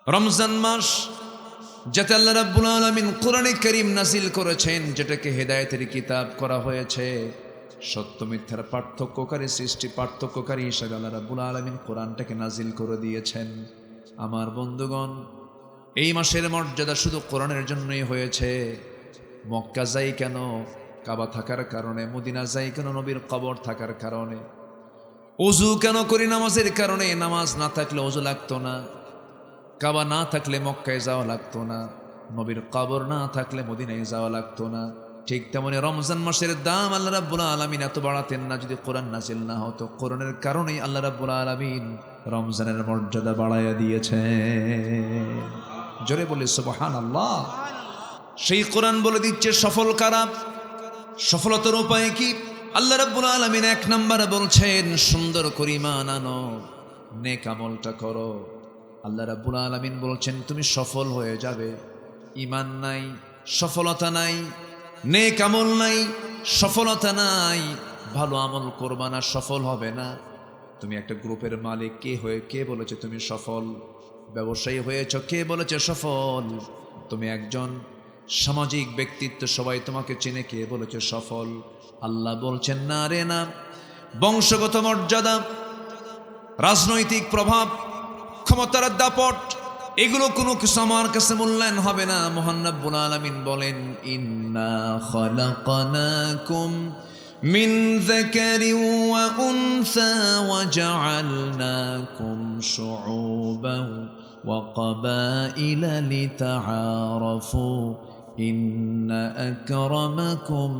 রমজান মাস, যাতে আল্লাহ রাব্বুল আলামিন কোরআনে কারীম নাজিল করেছেন, যেটাকে হেদায়েতের কিতাব করা হয়েছে। সত্য মিথ্যার পার্থক্যকারী হিসেবে আল্লাহ রাব্বুল আলামিন কোরআনটাকে নাজিল করে দিয়েছেন। আমার বন্ধুগণ, এই মাসের মর্যাদা শুধু কোরআনের জন্যই হয়েছে। মক্কা যাই কেন? কাবা থাকার কারণে। মদিনা যাই কেন? নবীর কবর থাকার কারণে। ওযু কেন করি? নামাজের কারণে। নামাজ না থাকলে ওযু লাগতো না। কাবা না থাকলে মক্কায় যাওয়া লাগতো না। নবীর কবর না থাকলে মদিনায় যাওয়া লাগতো না। ঠিক তেমনি রমজান মাসের দাম আল্লাহ রাব্বুল আলামিন এত বাড়াতেন না যদি কোরআন নাজিল না হতো। কোরআনের কারণেই আল্লাহ রাব্বুল আলামিন রমজানের মর্যাদা বাড়াইয়া দিয়েছে। জোরে বলি সুবহানাল্লাহ। সেই কোরআন বলে দিচ্ছে সফল কারা, সফলতার উপায় কি। আল্লাহ রাব্বুল আলামিন 1 নম্বরে বলছেন, সুন্দর করে ঈমান আনো, নেক আমলটা করো। আল্লাহ রাব্বুল আলামিন বলছেন তুমি সফল হয়ে যাবে। ঈমান নাই, সফলতা নাই। নেক আমল নাই, সফলতা নাই। ভালো আমল করবা না, সফল হবে না। তুমি একটা গ্রুপের মালিক, কে বলেছে তুমি সফল? ব্যবসায়ী হয়েছ, কে বলেছে সফল? তুমি একজন সামাজিক ব্যক্তিত্ব, সবাই তোমাকে চেনে, কে বলেছে সফল? আল্লাহ বলছেন না রে না। বংশগত মর্যাদা, রাজনৈতিক প্রভাব, ক্ষমতার দাপট, এগুলো কোনো কিছু আমার কাছে মূল্যায়ন হবে না। মহান রব্বুল আলামিন বলেন, ইন্না খালাকনাকুম মিন যাকারিন ওয়া উনসা ওয়া জাআলনাকুম শুউবান ওয়া ক্বাবাইলা লিতাআরাফু ইন্না আকরামাকুম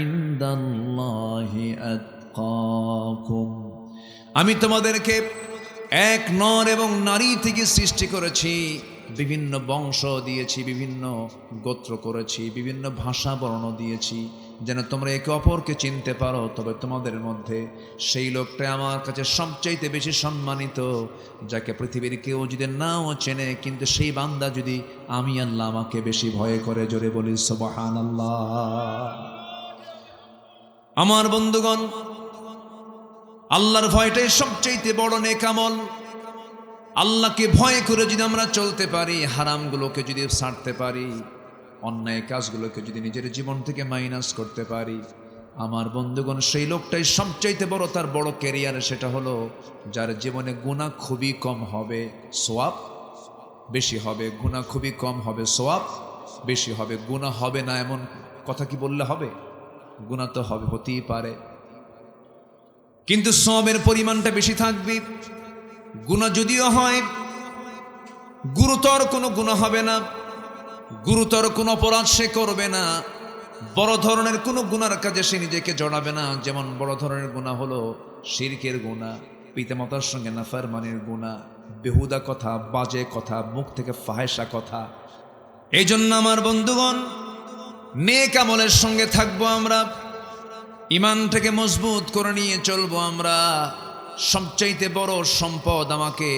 ইনদাল্লাহি আতকাকুম। আমি তোমাদেরকে এক নর এবং নারী থেকে সৃষ্টি করেছি, বিভিন্ন বংশ দিয়েছি, বিভিন্ন গোত্র করেছি, বিভিন্ন ভাষা বর্ণ দিয়েছি, যেন তোমরা একে অপরকে চিনতে পারো। তবে তোমাদের মধ্যে সেই লোকটা আমার কাছে সবচাইতে বেশি সম্মানিত, যাকে পৃথিবীর কেউ যদি নাও চেনে, কিন্তু সেই বান্দা যদি আমি আল্লাহ আমাকে বেশি ভয় করে। জোরে বলি সুবহানাল্লাহ। আমার বন্ধুগণ, আল্লাহর ভয়টাই সবচেয়ে বড় নেক আমল। আল্লাহকে ভয় করে যদি আমরা চলতে পারি, হারামগুলোকে যদি ছাড়তে পারি, অন্যায় কাজগুলোকে যদি নিজের জীবন থেকে মাইনাস করতে পারি, আমার বন্ধুগণ, সেই লোকটাই সবচেয়ে বড়, তার বড় ক্যারিয়ার। সেটা হলো যার জীবনে গুনাহ খুবই কম হবে, সওয়াব বেশি হবে। গুনাহ খুবই কম হবে, সওয়াব বেশি হবে। গুনাহ হবে না এমন কথা কি বললে হবে? গুনাহ তো হবে, হতেই পারে, কিন্তু সওয়াবের পরিমাণটা বেশি থাকবে। গুনাহ যদিও হয়, গুরুতর কোনো গুনাহ হবে না, গুরুতর কোনো অপরাধ সে করবে না, বড় ধরনের কোনো গুনার কাজে সে নিজেকে জড়াবে না। যেমন বড় ধরনের গুনাহ হলো শিরকের গুনাহ, পিতামাতার সঙ্গে নাফরমানির গুনাহ, বেহুদা কথা, বাজে কথা, মুখ থেকে ফাহেসা কথা। এই জন্য আমার বন্ধুগণ, নেক আমলের সঙ্গে থাকবো আমরা, ঈমানটাকে মজবুত করে নিয়ে চলবো আমরা। সবচাইতে বড় সম্পদ আমাকে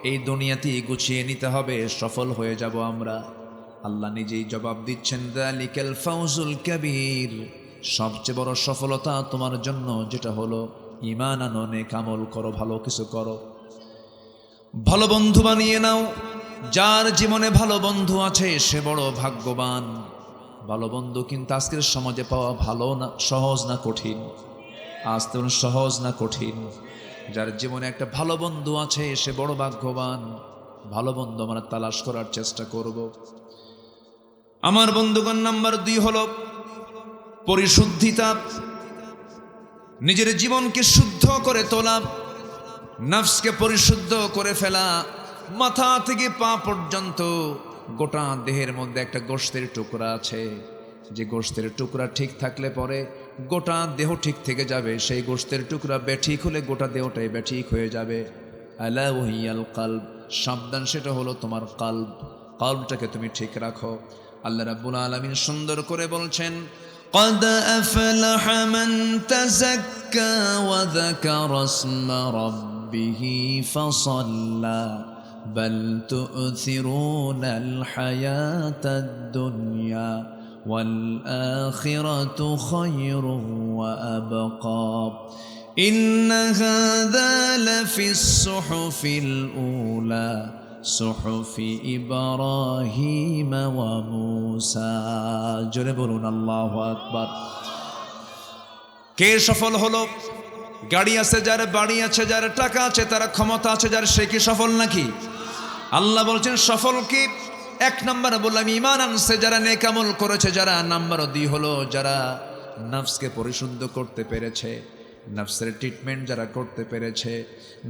এই দুনিয়াতেই গুছিয়ে নিতে হবে, সফল হয়ে যাব আমরা। আল্লাহ নিজেই জবাব দিচ্ছেন, যালিকাল ফাউজুল কাবীর। সবচেয়ে বড় সফলতা তোমার জন্য যেটা হলো ঈমান আনো, নেক আমল করো, ভালো কিছু করো, ভালো বন্ধু বানিয়ে নাও। যার জীবনে ভালো বন্ধু আছে সে বড় ভাগ্যবান। ভালো বন্ধু কিন্তু আজকের সমাজে পাওয়া ভালো না, সহজ না কঠিন? আজ তো সহজ না কঠিন? যার জীবনে একটা ভালো বন্ধু আছে সে বড় ভাগ্যবান। ভালো বন্ধু আমরা তালাশ করার চেষ্টা করব। আমার বন্ধুগণ, নাম্বার 2 হলো পরিশুদ্ধিতা। নিজের জীবনকে শুদ্ধ করে তোলা, নফসকে পরিশুদ্ধ করে ফেলা। মাথা থেকে পা পর্যন্ত গোটা দেহের মধ্যে একটা গোশতের টুকরা আছে, যে গোশতের টুকরা ঠিক থাকলে পরে গোটা দেহ ঠিক থেকে যাবে। সেই গোশতের টুকরা বেঠিক হলে গোটা দেহটাই বেঠিক হয়ে যাবে। আলা ওয়াহিয়াল কলব, সাবধান, সেটা হলো তোমার কলব। কলবটাকে তুমি ঠিক রাখো। আল্লাহ রাব্বুল আলামিন সুন্দর করে বলছেন, قد أفلح من تزكى وذكر اسم ربه فصلى بل تؤثرون الحياة الدنيا والآخرة خير وأبقى إن هذا لفي الصحف الأولى সুহুফি ইব্রাহিম ওয়া মূসা। জোরে বলুন আল্লাহু আকবার। কে সফল হলো? গাড়ি আছে যার, বাড়ি আছে যার, টাকা আছে, তার ক্ষমতা আছে যার, সে কি সফল নাকি? আল্লাহ বলছেন সফল কি? এক নম্বর বললাম ঈমান আনছে যারা, নেক আমল করেছে যারা। নাম্বার 2 হলো যারা নফসকে পরিশুদ্ধ করতে পেরেছে, নফসের ট্রিটমেন্ট যারা করতে পেরেছে,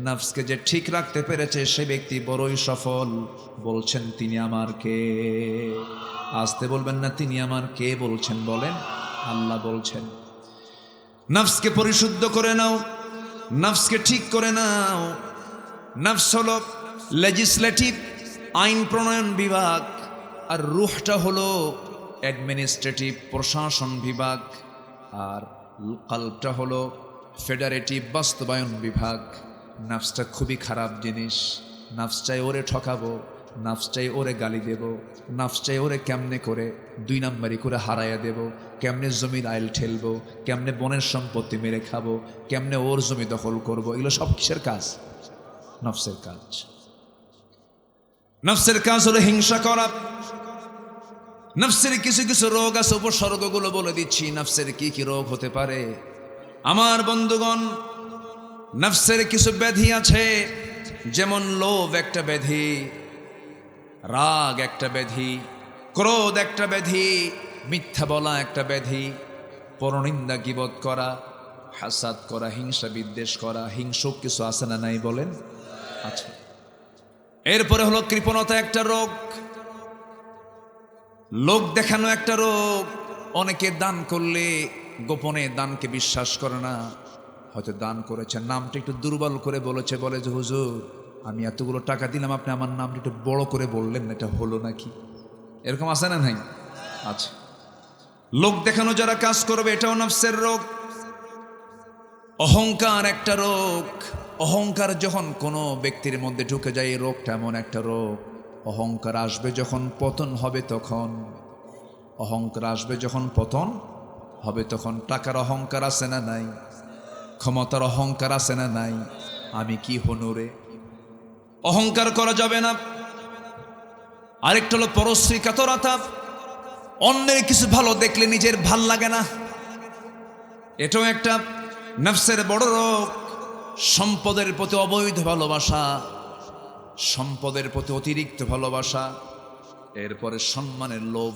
নফসকে যে ঠিক রাখতে পেরেছে, সে ব্যক্তি বড়ই সফল। বলছেন তিনি আমার কে? আসতে বলবেন না, তিনি আমার কে বলছেন? বলেন, আল্লাহ বলছেন নফসকে পরিশুদ্ধ করে নাও, নফসকে ঠিক করে নাও। নফস হলো লেজিসলেটিভ, আইন প্রণয়ন বিভাগ, আর রূহটা হলো অ্যাডমিনিস্ট্রেটিভ, প্রশাসন বিভাগ, আর কলবটা হলো ফেডারেটিভ, বাস্তবায়ন বিভাগ। নফসটা খুবই খারাপ জিনিস। নফস চাই ওরে ঠকাবো, নফস চাই ওরে গালি দেব, নফস চাই ওরে কেমনে করে 2 নাম্বারি করে হারাইয়া দেব, কেমনে জমির আইল ঠেলবো, কেমনে বনের সম্পত্তি মেরে খাবো, কেমনে ওর জমি দখল করব। এগুলো সব কিসের কাজ? নফসের কাজ। নফসের কাজ হলো হিংসা করা। নফসের কিছু কিছু রোগ আছে, উপসর্গগুলো বলে দিচ্ছি। নফসের কি কি রোগ হতে পারে আমার বন্ধুগণ? নফসের কিছু ব্যাধি আছে, যেমন লোভ একটা ব্যাধি, রাগ একটা ব্যাধি, ক্রোধ একটা ব্যাধি, মিথ্যা বলা একটা ব্যাধি, পরনিন্দা গীবত করা, হাসাদ করা, হিংসা বিদ্বেষ করা। হিংসুক কিছু আছে না নাই বলেন? আচ্ছা। এরপরে হলো কৃপণতা একটা রোগ, লোক দেখানো একটা রোগ। অনেকে দান করলে গোপনে দানকে বিশ্বাস করে না। হয়তো দান করেছে, নামটা একটু দুর্বল করে বলেছে, বলে যে হুজুর আমি এতগুলো টাকা দিলাম, আপনি আমার নামটা একটু বড় করে বললেন, এটা হলো নাকি? এরকম আছে না নাই? আচ্ছা। লোক দেখানো যারা কাজ করবে, এটাও নফসের রোগ। অহংকার একটা রোগ। অহংকার যখন কোনো ব্যক্তির মধ্যে ঢুকে যায়, এই রোগটা এমন একটা রোগ। অহংকার আসবে যখন পতন হবে তখন, অহংকার আসবে যখন পতন হবে তখন। টাকার অহংকার আছে না নাই? ক্ষমতার অহংকার আছে না নাই? আমি কি হনুরে, অহংকার করা যাবে না। আরেকটা হলো পরশ্রী কাতরতা। অন্যের কিছু ভালো দেখলে নিজের ভাল লাগে না, এটাও একটা নফসের বড় রোগ। সম্পদের প্রতি অবৈধ ভালোবাসা, সম্পদের প্রতি অতিরিক্ত ভালোবাসা। এরপরে সম্মানের লোভ।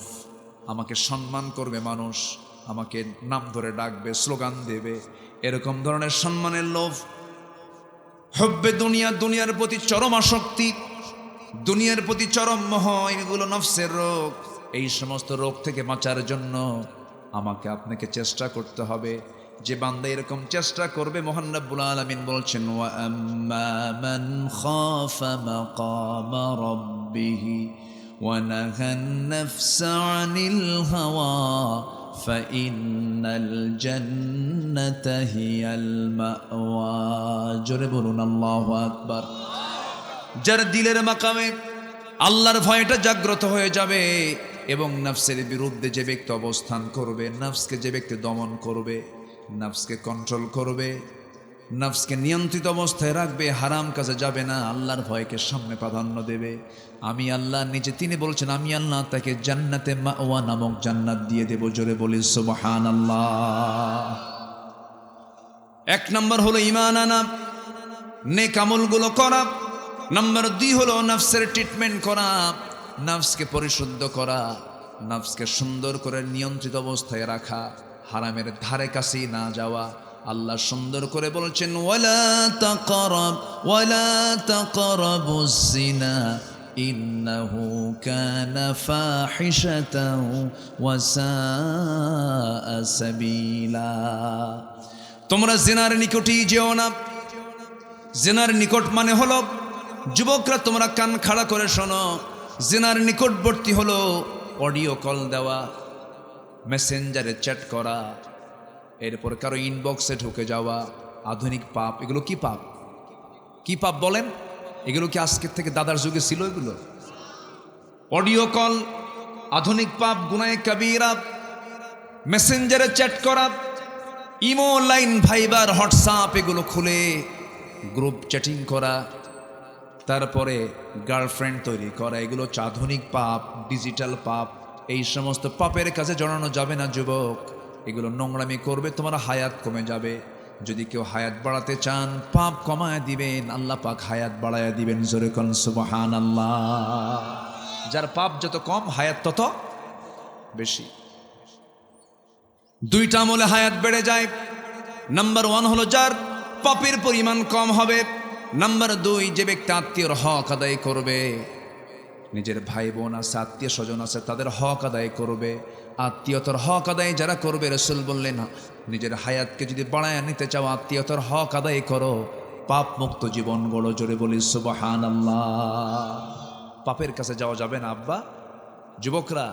আমাকে সম্মান করবে মানুষ, আমাকে নাম ধরে ডাকবে, স্লোগান দেবে, এরকম ধরনের সম্মানের লোভ। হব্বে দুনিয়া, দুনিয়ার প্রতি চরম আসক্তি, দুনিয়ার প্রতি চরম মোহ, এগুলো নফসের রোগ। এই সমস্ত রোগ থেকে বাঁচার জন্য আমাকে আপনাকে চেষ্টা করতে হবে। যে বান্দা এরকম চেষ্টা করবে, মহান রব্বুল আলামিন বলছেন ওয়া আম্মা মান খাফা মাকামা রাব্বিহি ওয়া নাহান নাফসা আনিল হাওয়া ফাইন্নাল জান্নাতা হিয়াল মাওয়া। জোরে বলুন আল্লাহু আকবার। যার দিলের মাকামে আল্লাহর ভয়টা জাগ্রত হয়ে যাবে এবং নফসের বিরুদ্ধে যে ব্যক্তি অবস্থান করবে, নফসকে যে ব্যক্তি দমন করবে, নফসকে কন্ট্রোল করবে, নফসকে নিয়ন্ত্রিত অবস্থায় রাখবে, হারাম কাজে যাবে না, আল্লাহর ভয়কে সামনে প্রাধান্য দেবে, আমি আল্লাহ নিজে, তিনি বলছেন আমি আল্লাহ তাকে জান্নাতে মাওয়া নামক জান্নাত দিয়ে দেব। জোরে বলি সুবহানাল্লাহ। এক নম্বর হলো ঈমান আনা, নেক আমলগুলো করা। নাম্বার 2 হলো নফসের ট্রিটমেন্ট করা, নফসকে পরিশুদ্ধ করা, নফসকে সুন্দর করে নিয়ন্ত্রিত অবস্থায় রাখা, হারামের ধারে কাছেই না যাওয়া। আল্লাহ সুন্দর করে বলছেন ওয়ালা তাকরাবুজ জিনা ইন্নাহু কানা ফাহিশাতাও ওয়া সাআ সাবিলা। তোমরা জিনার নিকটেই যেও না। জিনার নিকট মানে হলো, যুবকরা তোমরা কান খাড়া করে শোনো, জিনার নিকটবর্তী হলো অডিও কল দেওয়া, মেসেঞ্জারে চ্যাট করা, এরপর কারো ইনবক্সে ঢুকে যাওয়া। আধুনিক পাপ। এগুলো কি পাপ? কি পাপ বলেন? এগুলো কি আজকের থেকে দাদার যুগে ছিল? এগুলো অডিও কল, আধুনিক পাপ, গুনায়ে কাবীরা। মেসেঞ্জারে চ্যাট করা, ইমো, লাইন, ভাইবার, হোয়াটসঅ্যাপ এগুলো খুলে গ্রুপ চ্যাটিং করা, তারপরে গার্লফ্রেন্ড তৈরি করা, এগুলো হচ্ছে আধুনিক পাপ, ডিজিটাল পাপ। এই সমস্ত পাপের কাছে জড়ানো যাবে না যুবক। এগুলো নোংরামি করবে, তোমার হায়াত কমে যাবে। যদি কেউ হায়াত বাড়াতে চান, পাপ কমায় দিবেন, আল্লাহ পাক হায়াত বাড়ায় দিবেন। জোরে কোন সুবহানাল্লাহ। যার পাপ যত কম, হায়াত তত বেশি। দুইটা আমলে হায়াত বেড়ে যায়। নাম্বার 1 হলো যার পাপের পরিমাণ কম হবে। নাম্বার 2, যে ব্যক্তি আত্মীয়র হক আদায় করবে, নিজের ভাই বোন আছে, আত্মীয় স্বজন আছে, তাদের হক আদায় করবে। আত্মীয়তার হক আদায় যারা করবে, রাসূল বললেন নিজের হায়াতকে যদি বাড়ায় নিতে চাও, আত্মীয়তার হক আদায় করো, পাপ মুক্ত জীবন গড়ো। জোরে বলি সুবহানাল্লাহ। পাপের কাছে যাওয়া যাবে না আব্বা। যুবকরা,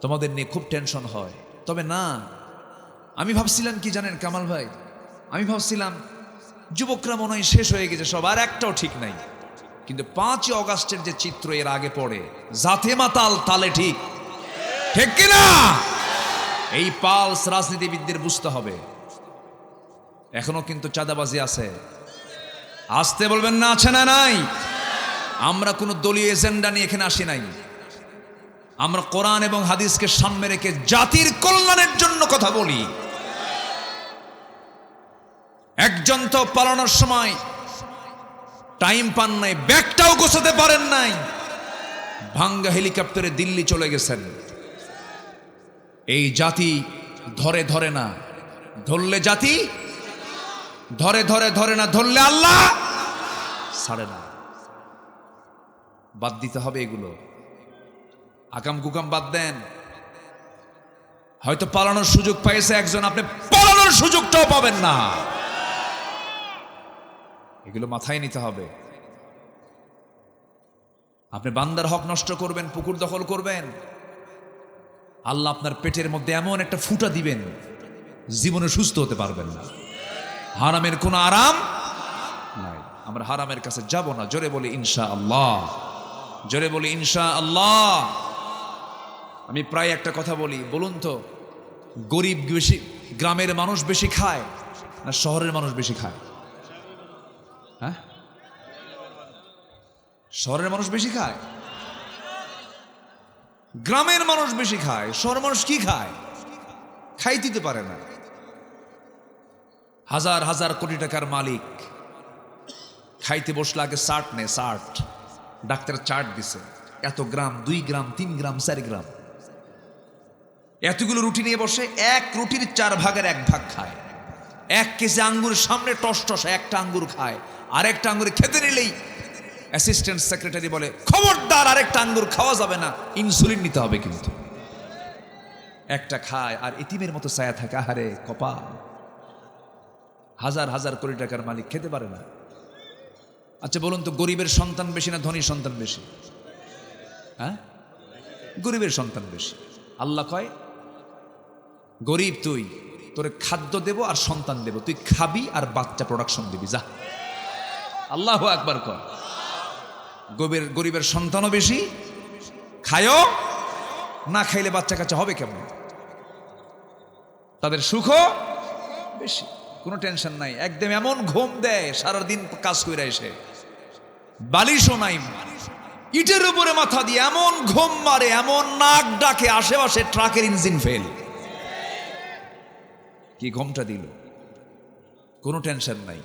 তোমাদের নিয়ে খুব টেনশন হয়। তবে না, আমি ভাবছিলাম কি জানেন কামাল ভাই, আমি ভাবছিলাম যুবকরা মনে হয় শেষ হয়ে গেছে সব, আর একটাও ঠিক নাই। কিন্তু 5ই অগাস্টের যে চিত্র এর আগে পড়ে, জাতে মাতাল তালে ঠিক, ঠিক কিনা? এই পালস রাজনীতিবিদদের বুঝতে হবে। এখনো কিন্তু চাঁদাবাজি আছে। আসতে বলবেন না, আছে না নাই? আমরা কোনো দলীয় এজেন্ডা নিয়ে এখানে আসি নাই। আমরা কোরআন এবং হাদিসকে সামনে রেখে জাতির কল্যাণের জন্য কথা বলি। একজন তো পালানোর সময় টাইম পান নাই, ব্যাগটাও গোছাতে পারেন নাই, ভাঙ্গা হেলিকপ্টারে দিল্লি চলে গেছেন। এই জাতি ধরে ধরে না, ধরলে জাতি ধরে ধরে ধরে না, ধরলে আল্লাহ ছাড়ে না। বাদ দিতে হবে এগুলো, আকাম কুকাম বাদ দেন। হয়তো পালানোর সুযোগ পাইছে একজন, আপনি পালানোর সুযোগটাও পাবেন না। এগুলো মাথায় নিতে হবে। আপনি বান্দার হক নষ্ট করবেন, পুকুর দখল করবেন, আল্লাহ আপনার পেটের মধ্যে এমন একটা ফুটা দিবেন, জীবনে সুস্থ হতে পারবেন না। হারামের কোনো আরাম নাই। আমরা হারামের কাছে যাব না। জোরে বলি ইনশাআল্লাহ, জোরে বলি ইনশাআল্লাহ। আমি প্রায় একটা কথা বলি, বলুন তো, গরিব বেশি, গ্রামের মানুষ বেশি খায় না শহরের মানুষ বেশি খায়? হ্যাঁ, শহরের মানুষ বেশি খায়, গ্রামের মানুষ বেশি খায়। শহরের মানুষ কি খায়? খাই দিতে পারে না। হাজার হাজার কোটি টাকার মালিক খাইতে বসলে আগে চার্ট নেয়, চার্ট, ডাক্তার চার্ট দিছে, এত গ্রাম, 2 গ্রাম, 3 গ্রাম, 4 গ্রাম, এতগুলো রুটি নিয়ে বসে, এক রুটির 4 ভাগের 1 ভাগ খায়। 1 কেজি আঙ্গুর সামনে টস টসা একটা আঙ্গুর খায়, আরেকটা আঙ্গুর খেতে নিলেই অ্যাসিস্ট্যান্ট সেক্রেটারি বলে, খবরদার আরেকটা আঙ্গুর খাওয়া যাবে না, ইনসুলিন নিতে হবে। কিন্তু একটা খায় আর এতিমের মতো ছায়া থাকে। আহারে কপাল। হাজার হাজার কোটি টাকার মালিক খেতে পারে না। আচ্ছা বলুন তো, গরিবের সন্তান বেশি না ধনীর সন্তান বেশি? হ্যাঁ, গরিবের সন্তান বেশি। আল্লাহ কয়, গরিব তুই, তোরে খাদ্য দেব আর সন্তান দেব, তুই খাবি আর বাচ্চা প্রোডাকশন দিবি, যা। আল্লাহু আকবার কয়। গরিবের সন্তানও বেশি, খায়ও না, খাইলে বাচ্চা কাচ্চা হবে কেমন? তাদের সুখও বেশি, কোনো টেনশন নাই। একদম এমন ঘুম দেয় সারাদিন কাজ করে এসে, বালিশও নাই, ইটের উপরে মাথা দিয়ে এমন ঘুম মারে, এমন নাক ডাকে, আশেপাশে ট্রাকের ইঞ্জিন ফেল। কি ঘুমটা দিল, কোনো টেনশন নাই,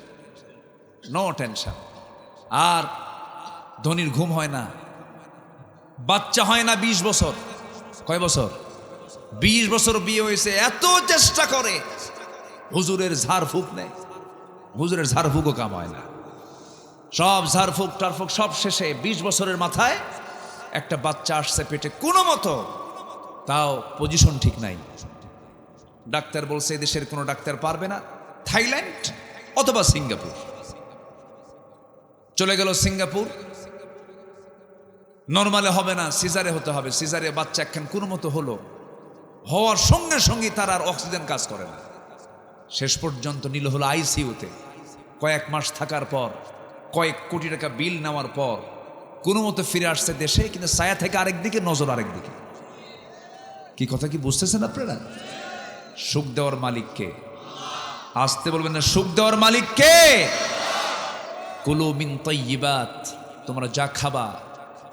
নো টেনশন। আর ধনীর ঘুম হয় না, বাচ্চা হয় না 20 বছর। কয় বছর? 20 বছর বিয়ে হয়েছে, এত চেষ্টা করে, হুজুরের ঝাড়ফুঁক নেয়, হুজুরের ঝাড়ফুঁকও কাম হয় না। সব ঝাড়ফুঁক টারফুক সব শেষে 20 বছরের মাথায় একটা বাচ্চা আসছে পেটে, কোনো মতো, তাও পজিশন ঠিক নাই। ডাক্তার বলছে দেশের কোনো ডাক্তার পারবে না, থাইল্যান্ড অথবা সিঙ্গাপুর। চলে গেল সিঙ্গাপুর। নরমালে হবে না, সিজারে হতে হবে। সিজারে বাচ্চা একখান কোনো মতো হলো, হওয়ার সঙ্গে সঙ্গে তার আর অক্সিজেন কাজ করে না। শেষ পর্যন্ত নিল হলো আইসিইউতে। কয়েক মাস থাকার পর, কয়েক কোটি টাকা বিল নেওয়ার পর কোনো মতো ফিরে আসছে দেশে, কিন্তু ছায়া থেকে আরেকদিকে, নজর আরেকদিকে। কি কথা কি বুঝতেছেন আপনারা? সুখ দেওয়ার মালিককে আসতে বলবেন না, সুখ দেওয়ার মালিককে। কুলু মিন তাইয়্যিবাত তোমরা যা খাবা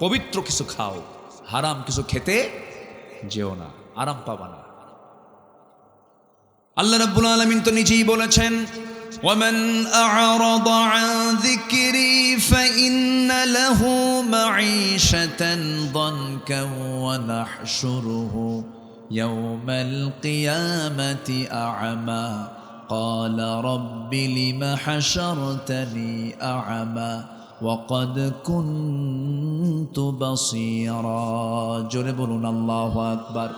পবিত্র কিছু খাও, হারাম কিছু খেতে যেও না, আরাম পাবা না। আল্লাহ রাব্বুল আলামিন তো নিজেই বলেছেন, وَمَنْ أَعْرَضَ عَنْ ذِكْرِي فَإِنَّ لَهُ مَعِيشَةً ضَنْكًا وَنَحْشُرُهُ يَوْمَ الْقِيَامَةِ أَعْمَى قَالَ رَبِّ لِمَ حَشَرْتَنِي أَعْمَى وَقَدْ كُنْتُ بَصِيرًا। জোরে বলুন আল্লাহু আকবার।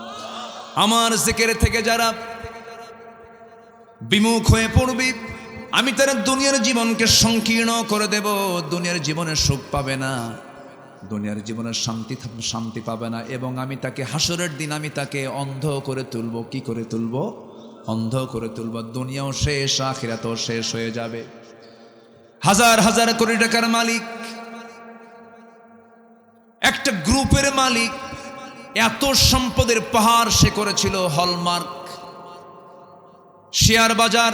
আমার জিকির থেকে যারা বিমুখ হয়ে পড়বি, আমি তার দুনিয়ার জীবনকে সংকীর্ণ করে দেব, দুনিয়ার জীবনে সুখ পাবে না, দুনিয়ার জীবনে শান্তি পাবে না, এবং আমি তাকে হাসরের দিন আমি তাকে অন্ধ করে তুলব। কি করে তুলব? অন্ধ করে তুলব। দুনিয়াও শেষ, আখিরাতও শেষ হয়ে যাবে। হাজার হাজার কোটি টাকার মালিক, একটা গ্রুপের মালিক, এত সম্পদের পাহাড় সে করেছিল হলমার্ক। শেয়ার বাজার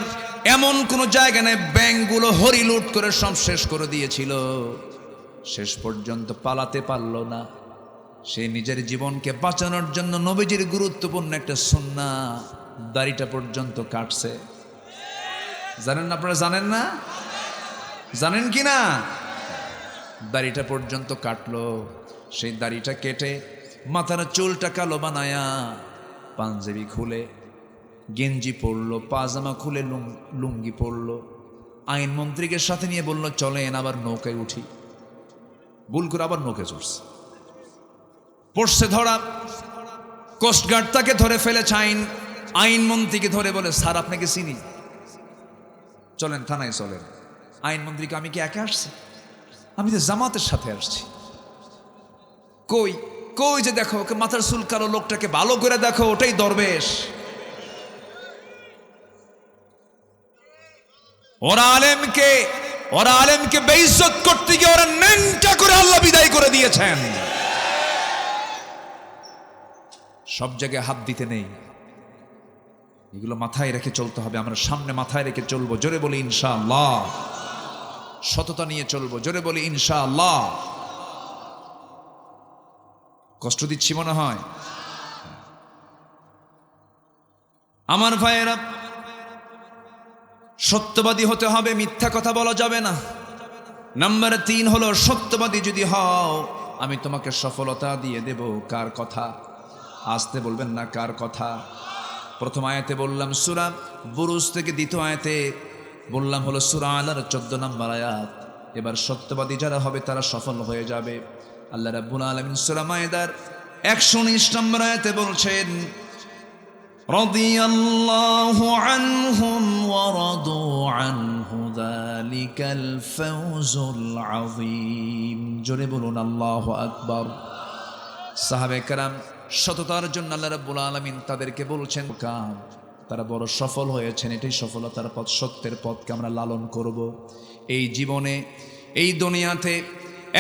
এমন কোন জায়গা নেই, ব্যাংকগুলো হরিলুট করে সব শেষ করে দিয়েছিল, শেষ পর্যন্ত পালাতে পারল না। সে নিজের জীবনকে বাঁচানোর জন্য নবীজির গুরুত্বপূর্ণ একটা সুন্নাহ দাড়িটা পর্যন্ত কাটছে। জানেন না? আপনারা জানেন না? জানেন কি না? দাড়িটা পর্যন্ত কাটলো। সেই দাড়িটা কেটে মাথার চুলটা কালো বানায়া পাঞ্জাবি খুলে গেঞ্জি পরলো, পাজামা খুলে লুঙ্গি পরলো, আইনমন্ত্রীকে সাথে নিয়ে বলল, চলেন আবার নৌকায় উঠি। ভুল করে আবার নৌকায় চড়ছে, পড়ছে ধরা। কোস্টগার্ড তাকে ধরে ফেলেছে। আইনমন্ত্রীকে ধরে বলে, স্যার আপনাকে চিনি, চলেন থানায় চলেন। আইনমন্ত্রীকে, আমি কি একা আসছি? আমি তো জামাতের সাথে আসছি। কই কই যে দেখো, ওকে মাথার চুল কালো লোকটাকে ভালো করে দেখো, ওটাই দরবেশ। ওরা আলেমকে বেইজ্জত করতে গিয়ে ওরা নেংটা করে আল্লাহ বিদায় করে দিয়েছেন। সব জায়গায় হাত দিতে নেই, এগুলো মাথায় রেখে চলতে হবে। আমরা সামনে মাথায় রেখে চলবো, জোরে বলি ইনশাআল্লাহ। সততা নিয়ে চলবো, জোরে বলি ইনশাআল্লাহ। কষ্ট দিচ্ছি মনে হয়? আমার ভাইয়েরা, সত্যবাদী হতে হবে, মিথ্যা কথা বলা যাবে না। নাম্বার 3 হলো, সত্যবাদী যদি হও আমি তোমাকে সফলতা দিয়ে দেব। কার কথা? আসতে বলবেন না, কার কথা? প্রথম আয়াতে বললাম সূরা বুরুজ থেকে, দ্বিতীয় আয়াতে বললাম হলো সূরা আলার 14 নম্বর আয়াত। এবার সত্যবাদী যারা হবে তারা সফল হয়ে যাবে। আল্লাহ রাব্বুল আলামিন সূরা মায়েদার 119 নম্বর আয়াতে বলছেন, রাদিয়াল্লাহু আনহুম ওয়া রাদু আনহু যালিকাল ফাওজুল আযীম। জোরে বলুন আল্লাহু আকবার। সাহাবায়ে কেরাম সততার জন্য আল্লাহ রাব্বুল আলামিন তাদেরকে বলছেন, তারা বড় সফল হয়েছেন। এটাই সফলতার পথ, সত্যের পথকে আমরা লালন করব। এই জীবনে, এই দুনিয়াতে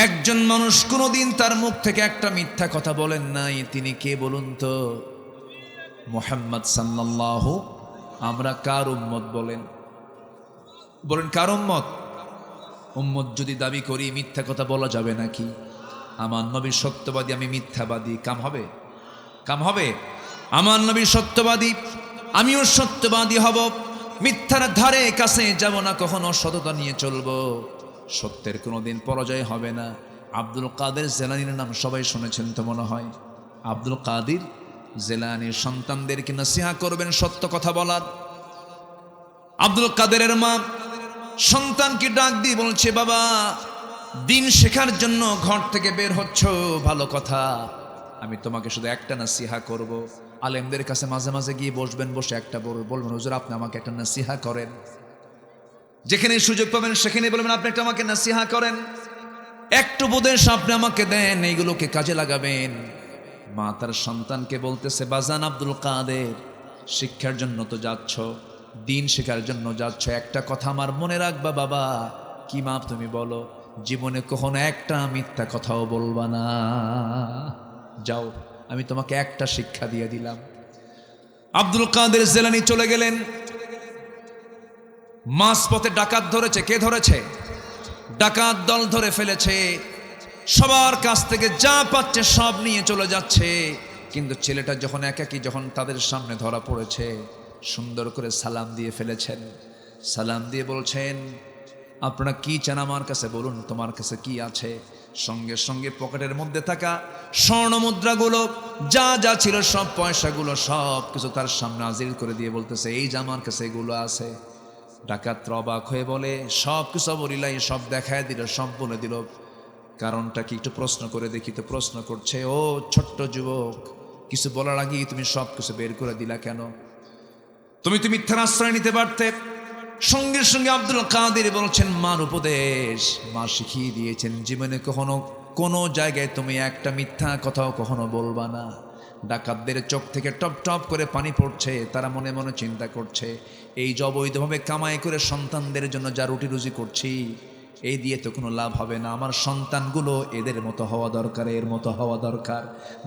একজন মানুষ কোনোদিন তার মুখ থেকে একটা মিথ্যা কথা বলেন নাই। তিনি কে বলুন তো? মুহাম্মদ সাল্লাল্লাহু। আমরা কার উম্মত বলেন? বলেন কার উম্মত? উম্মত যদি দাবি করি, মিথ্যা কথা বলা যাবে নাকি? আমার নবী সত্যবাদী, আমি মিথ্যাবাদী, কাম হবে? কাম হবে? আমার নবী সত্যবাদী, আমিও সত্যবাদী হব। মিথ্যার ধারে কাছে যাব না কখনো, সততা নিয়ে চলবো। সত্যের কোনোদিন পরাজয় হবে না। আব্দুল কাদের জেলানির নাম সবাই শুনেছেন তো মনে হয়। আব্দুল কাদের জেলানির সন্তানদেরকে নসিহা করবেন সত্য কথা বলার। আব্দুল কাদেরের মা সন্তানকে ডাক দিয়ে বলছে, বাবা দিন শেখার জন্য ঘর থেকে বের হচ্ছ, ভালো কথা, আমি তোমাকে শুধু একটা নসিহা করব। আলেমদের কাছে মাঝে মাঝে গিয়ে বসবেন, বসে একটা বলবেন, হুজুর আপনি আমাকে একটা নসিহা করেন। যেখানে সুযোগ পাবেন সেখানে বলবেন, আপনি একটা আমাকে নসিহা করেন, একটু উপদেশ আপনি আমাকে দেন, এইগুলোকে কাজে লাগাবেন। মা তার সন্তানকে বলতেছে, বাজান আব্দুল কাদের, শিক্ষার জন্য তো যাচ্ছ, দিন শেখার জন্য যাচ্ছ, একটা কথা আমার মনে রাখবা বাবা। কি মা? তুমি বলো, জীবনে কখনো একটা মিথ্যা কথাও বলবা না। যাও, আমি তোমাকে একটা শিক্ষা দিয়ে দিলাম। আব্দুল কাদের জেলানি চলে গেলেন। মাঝপথে ডাকাত ধরেছে। কে ধরেছে? ডাকাত দল ধরে ফেলেছে। সবার কাছ থেকে যা পাচ্ছে সব নিয়ে চলে যাচ্ছে। কিন্তু ছেলেটা যখন একাকী যখন তাদের সামনে ধরা পড়েছে, সুন্দর করে সালাম দিয়ে ফেলেছেন। সালাম দিয়ে বলছেন, আপনারা কি চান আমার কাছে বলুন, তোমার কাছে কি আছে? সঙ্গে সঙ্গে পকেটের মধ্যে থাকা স্বর্ণ মুদ্রাগুলো যা যা ছিল সব পয়সাগুলো সব কিছু তার সামনে হাজির করে দিয়ে বলতেছে, এই যে আমার কাছে এগুলো আছে। ডাকাত অবাক হয়ে বলে, সব কিছু বলিলাই, সব দেখায় দিল, সব বলে দিল। কারণটা কি একটু প্রশ্ন করে দেখি তো। প্রশ্ন করছে, ও ছোট্ট যুবক, কিছু বলার আগেই তুমি সব কিছু বের করে দিলা কেন? তুমি তো মিথ্যার আশ্রয় নিতে পারতে। সঙ্গে সঙ্গে আব্দুল কাদের বলছেন, মার উপদেশ, মা শিখিয়ে দিয়েছেন জীবনে কখনো কোনো জায়গায় তুমি একটা মিথ্যা কথাও কখনো বলবা না। ডাকাতদের চোখ থেকে টপ টপ করে পানি পড়ছে। তারা মনে মনে চিন্তা করছে, এই যে অবৈধভাবে কামাই করে সন্তানদের জন্য যা রুটি রুজি করছি, এই দিয়ে তো কোনো লাভ হবে না। আমার সন্তানগুলো এদের মতো হওয়া দরকার, এর মতো হওয়া দরকার।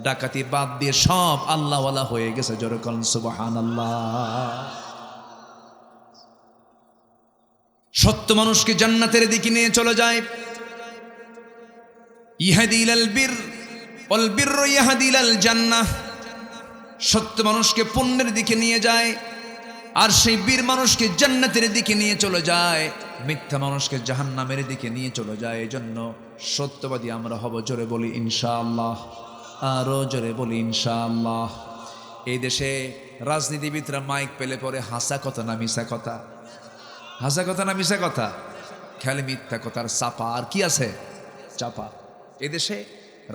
ডাকাতি বাদ দিয়ে সব আল্লাহওয়ালা হয়ে গেছে। জোরে বলেন সুবহানাল্লাহ। সত্য মানুষকে জান্নাতের দিকে নিয়ে চলে যায়। ইহাদি ইলাল বির ওয়াল বিররু ইয়াহদি ইলাল জান্নাহ। সত্য মানুষকে পুণ্যের দিকে নিয়ে যায়, আর সেই বীর মানুষকে জান্নাতের দিকে নিয়ে চলে যায়। মিথ্যা মানুষকে জাহান্নামের দিকে নিয়ে চলে যায়। এই জন্য সত্যবাদী আমরা হব। জোরে বলি ইনশাআল্লাহ, আরো জোরে বলি ইনশাআল্লাহ। এই দেশে রাজনীতিবিদরা মাইক পেলে পরে হাসা কথা না মিশা কথা, হাসা কথা না মিশা কথা, খেলে মিথ্যা কথার চাপা। আর কি আছে? চাপা। এদেশে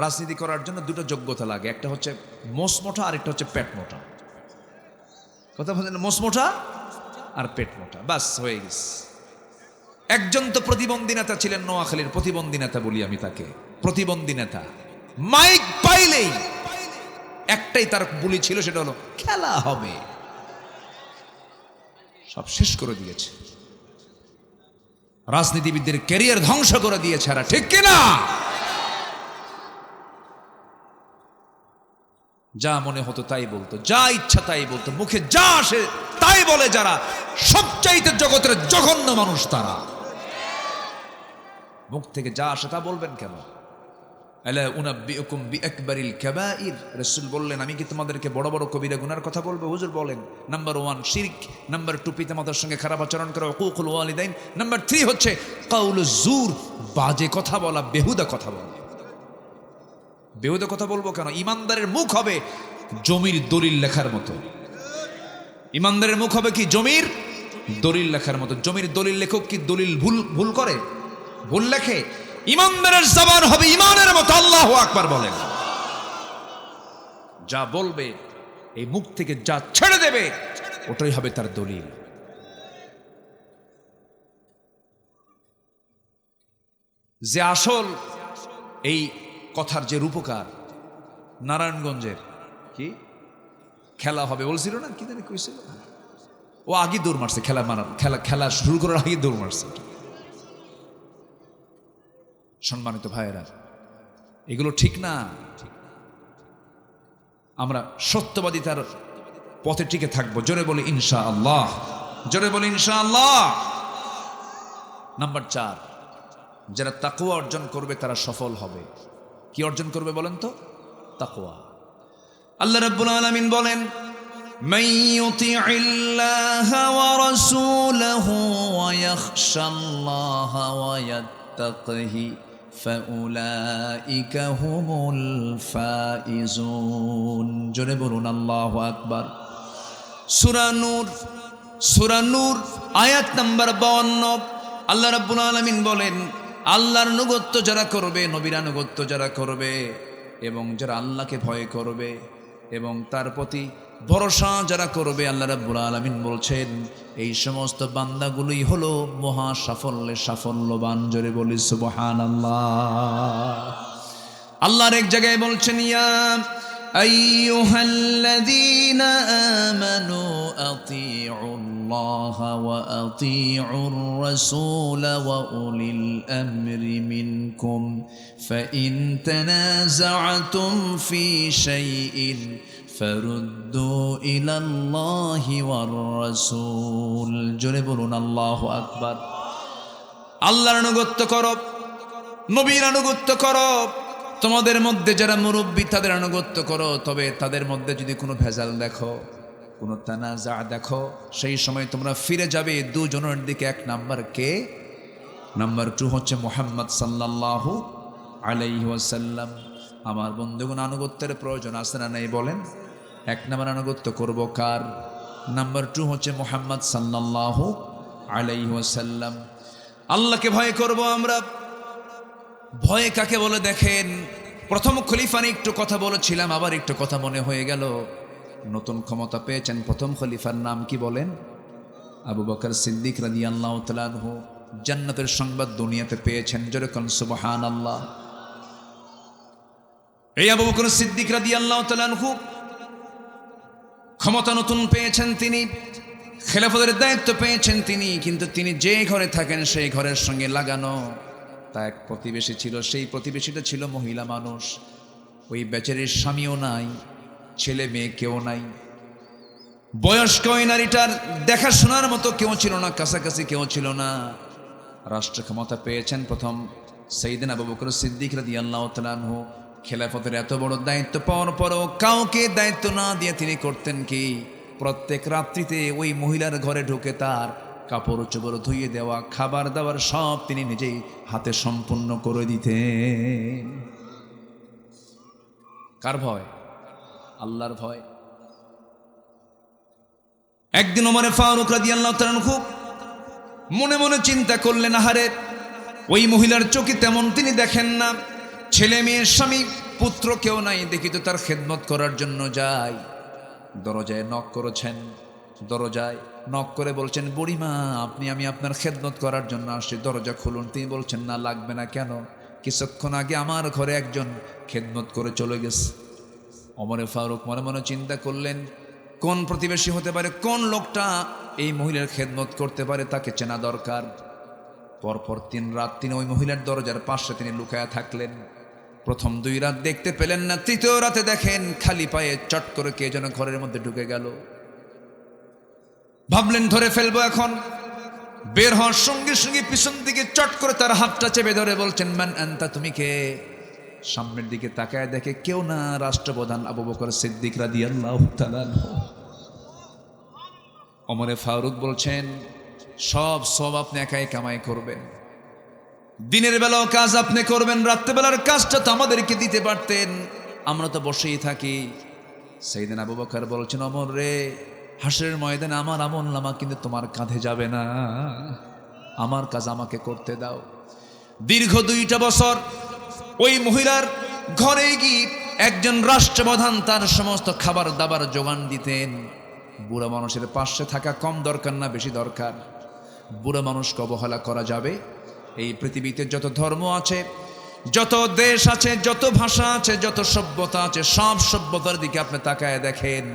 রাজনীতি করার জন্য দুটো যোগ্যতা লাগে, একটা হচ্ছে মোষ মোটা, আরেকটা হচ্ছে পেট মোটা। কথা বলছেন, মোষ মোটা আর পেট মোটা, বাস হয়ে গেছে। একজন তো প্রতিবন্ধী নেতা ছিলেন, নোয়াখালীর প্রতিবন্ধী নেতা বলি আমি তাকে, প্রতিবন্ধী নেতা। মাইক পাইলেই একটাই তার বুলি ছিল, সেটা হলো খেলা হবে। সব শেষ করে দিয়েছে, রাজনীতিবিদদের ক্যারিয়ার ধ্বংস করে দিয়েছে। আর ঠিক কিনা? যা মনে হতো তাই বলতো, যা ইচ্ছা তাই বলতো, মুখে যা আসে তাই বলে। যারা সবচাইতে জগতের জঘন্য মানুষ, তারা মুখ থেকে যা আসে তা বলবেন কেন? আলা উনাব্বিউকুম বিআকবারিল কাবাইর। রাসূল বললেন, আমি কি তোমাদেরকে বড় বড় কবিরা গুনার কথা বলবো? হুজুর বলেন, নাম্বার 1 শিরক, নাম্বার 2 পিতামাতার সঙ্গে খারাপ আচরণ করা, উকুকুল ওয়ালিদাইন, নাম্বার 3 হচ্ছে কাউলুজ জুর, বাজে কথা বলা, বেহুদা কথা বলা। বেহুদা কথা বলবো কেন? ইমানদারের মুখ হবে জমির দলিল লেখার মতো। ইমানদারের মুখ হবে কি? জমির দলিল লেখার মতো। জমির দলিল লেখক কি দলিল ভুল করে? ভুল লেখে? ইমানদারের জবান হবে ইমানের মতো। আল্লাহু আকবার বলেন। যা বলবে, এই মুখ থেকে যা ছেড়ে দেবে, ওটাই হবে তার দলিল। যে আসল এই কথার যে রূপকার, নারায়ণগঞ্জের কি খেলা হবে বলছিল না, কি জানি কইছিল, ও আগে দৌড় মারছে। খেলা শুরু করার আগে দৌড় মারছে। সম্মানিত ভাইয়েরা, এগুলো ঠিক না। আমরা সত্যবাদিতার পথে টিকে থাকবো। জোরে বলি ইনশাআল্লাহ, জোরে বলি ইনশাআল্লাহ। নাম্বার 4, যারা তাকওয়া অর্জন করবে তারা সফল হবে। কি অর্জন করবে বলেন তো? তাকওয়া। আল্লাহ রাব্বুল আলামিন বলেন, মান ইউতিইল্লাহা ওয়া রাসূলাহু ওয়া ইয়াখশাল্লাহা ওয়া ইয়াত্তাকিহি ফাউলাইকা হুমুল ফাইজুন। জোরে বলুন আল্লাহু আকবার। সূরা নূর আয়াত নাম্বার 52। আল্লাহ রাব্বুল আলামিন বলেন, আল্লাহর আনুগত্য যারা করবে, নবীর আনুগত্য যারা করবে, এবং যারা আল্লাহকে ভয় করবে এবং তার প্রতি ভরসা যারা করবে, আল্লাহ রাব্বুল আলামিন বলছেন এই সমস্ত বান্দাগুলোই হলো মহা সাফল্যে সাফল্যবান। জোরে বলি সুবহানাল্লাহ। আল্লাহর এক জায়গায় বলছেন, ইয়া আইয়ুহাল্লাযীনা আমানু আতিউল্লাহা ওয়া আতিউর রাসূলা ওয়া উলিল আমরি মিনকুম ফাইন তানাযা'তুম ফি শাইইন ফারুদ্দু ইলাল্লাহি ওয়ার রাসূল। জোরে বলুন আল্লাহু আকবার। আল্লাহর আনুগত্য করো, নবীর আনুগত্য করো, তোমাদের মধ্যে যারা মুরব্বী তাদের আনুগত্য করো, তবে তাদের মধ্যে যদি কোনো ভেজাল দেখো, কোনো তানাজা দেখো, সেই সময় তোমরা ফিরে যাবে দুজনের দিকে। এক নাম্বার কে? নাম্বার 2 হচ্ছে মুহাম্মদ সাল্লাল্লাহু আলাইহি ওয়াসাল্লাম। আমার বন্ধুগণ, আনুগত্যের প্রয়োজন আছে না নাই বলেন? এক নাম্বার আনুগত্য করব কার? নাম্বার 2 হচ্ছে মুহাম্মদ সাল্লাল্লাহু আলাইহি ওয়াসাল্লাম। আল্লাহকে ভয় করব আমরা। ভয় কাকে বলে দেখেন, প্রথম খলিফা নিয়ে একটু কথা বলেছিলাম, আবার একটু কথা মনে হয়ে গেল। নতুন ক্ষমতা পেয়েছেন প্রথম খলিফার নাম কি বলেন? আবু বকর সিদ্দিক রাদিয়াল্লাহু তাআলা আনহু। জান্নাতের সংবাদ দুনিয়াতে পেয়েছেন, জোরে কোন সুবহানাল্লাহ। এই আবু বকর সিদ্দিক রাদিয়াল্লাহু তাআলা আনহু ক্ষমতা নতুন পেয়েছেন, তিনি খেলাফতের দায়িত্ব পেয়েছেন তিনি, কিন্তু তিনি যে ঘরে থাকেন সেই ঘরের সঙ্গে লাগানো তা এক প্রতিবেশী ছিল। সেই প্রতিবেশীটা ছিল মহিলা মানুষ। ওই বেচারির স্বামীও নাই, ছেলে মেয়ে কেউ নাই, বয়স্ক ওই নারীটার দেখাশোনার মতো কেউ ছিল না, কাছাকাছি কেউ ছিল না। রাষ্ট্র ক্ষমতা পেয়েছেন প্রথম সাইয়েদনা আবু বকর সিদ্দিক রাদিয়াল্লাহু তাআলা আনহু। খেলাফতের এত বড় দায়িত্ব পাওয়ার পরও কাউকে দায়িত্ব না দিয়ে তিনি করতেন কি? প্রত্যেক রাত্রিতে ওই মহিলার ঘরে ঢুকে তার কাপড় চোপড় ধুইয়ে দেওয়া, খাবার দাবার সব তিনি নিজেই হাতে সম্পূর্ণ করে দিতেন। কার ভয়? আল্লাহর ভয়। একদিন ওমর ফারুক রাদিয়াল্লাহু তাআলা আনহু মনে মনে চিন্তা করলেন, আহারে ওই মহিলার চোখে তেমন তিনি দেখেন না, ছেলে মেয়ে স্বামী পুত্র কেউ নাই, দেখি তো তার খেদমত করার জন্য যাই। দরজায় নক করেছেন, দরজায় নক করে বলছেন, বুড়িমা আমি আপনার খেদমত করার জন্য আসছি, দরজা খুলুন। তিনি বলছেন, না লাগবে না। কেন? কিছুক্ষণ আগে আমার ঘরে একজন খেদমত করে চলে গেছে। ওমর ফারুক মনে মনে চিন্তা করলেন, কোন প্রতিবেশী হতে পারে, কোন লোকটা এই মহিলার খেদমত করতে পারে, তাকে চেনা দরকার। পরপর 3 রাত তিনি ওই মহিলার দরজার পাশে তিনি লুকায়া থাকলেন। প্রথম 2 রাত দেখতে পেলেন না, তৃতীয় রাতে দেখেন খালি পায়ে চট করে কে যেন ঘরের মধ্যে ঢুকে গেল। ভাবলেন ধরে ফেলবো এখন। বের হওয়ার সঙ্গে সঙ্গে পিছন দিকে চট করে তার হাতটা চেপে ধরে বলছেন, মান আনতা, তুমি কে? সামনের দিকে তাকায় দেখে কেউ না, রাষ্ট্রপ্রধান আবু বকর সিদ্দিক রাদিয়াল্লাহু তাআলা আনহু। ওমর ফারুক বলছেন, সব আপনি একাই কামাই করবেন, দিনের বেলাও কাজ আপনি করবেন, রাত্রেবেলার কাজটা তো আমাদেরকে দিতে পারতেন, আমরা তো বসেই থাকি। সাইয়েদনা আবু বকর বলছেন, ওমর রে, হাসরের ময়দানে আমার আমলনামা কিন্তু তোমার কাঁধে যাবে না, আমার কাজ আমাকে করতে দাও। দীর্ঘ 2টা বছর ওই মহিলার ঘরে গিয়ে একজন রাষ্ট্রপ্রধান তার সমস্ত খাবার দাবার যোগান দিতেন। বুড়া মানুষের পাশে থাকা কম দরকার না, বেশি দরকার। বুড়া মানুষকে অবহেলা করা যাবে? এই পৃথিবীতে যত ধর্ম আছে, যত দেশ আছে, যত ভাষা আছে, যত সভ্যতা আছে, সব সভ্যতার দিকে আপনি তাকায় দেখেন,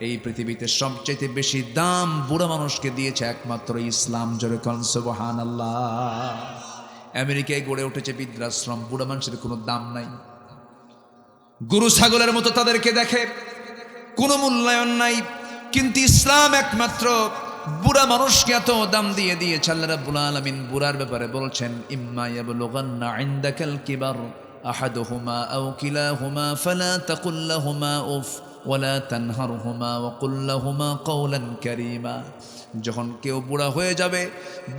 এই পৃথিবীতে সবচেয়ে বেশি দাম বুড়া মানুষকে দিয়েছে একমাত্র ইসলাম। জোরে কোন সুবহানাল্লাহ। আমেরিকায় গড়ে উঠেছে বৃদ্ধাশ্রম, বুড়া মানুষের কোনো দাম নাই। গরু ছাগলের মতো তাদেরকে দেখে, কোনো মূল্যায়ন নাই। কিন্তু ইসলাম একমাত্র বুড়া মানুষকে এত দাম দিয়ে দিয়েছে। আল্লাহ রাব্বুল আলামিন বুড়ার ব্যাপারে বলছেন, ইম্মা ইয়াবলুগান্না ইনদাকাল কিবার আহাদুহুমা আও কিলাহুমা ফালা তাকুল লাহুমা উফ ওয়ালা তানহারহুমা ওয়া কুল লাহুমা কাওলান কারীমা। যখন কেউ বুড়া হয়ে যাবে,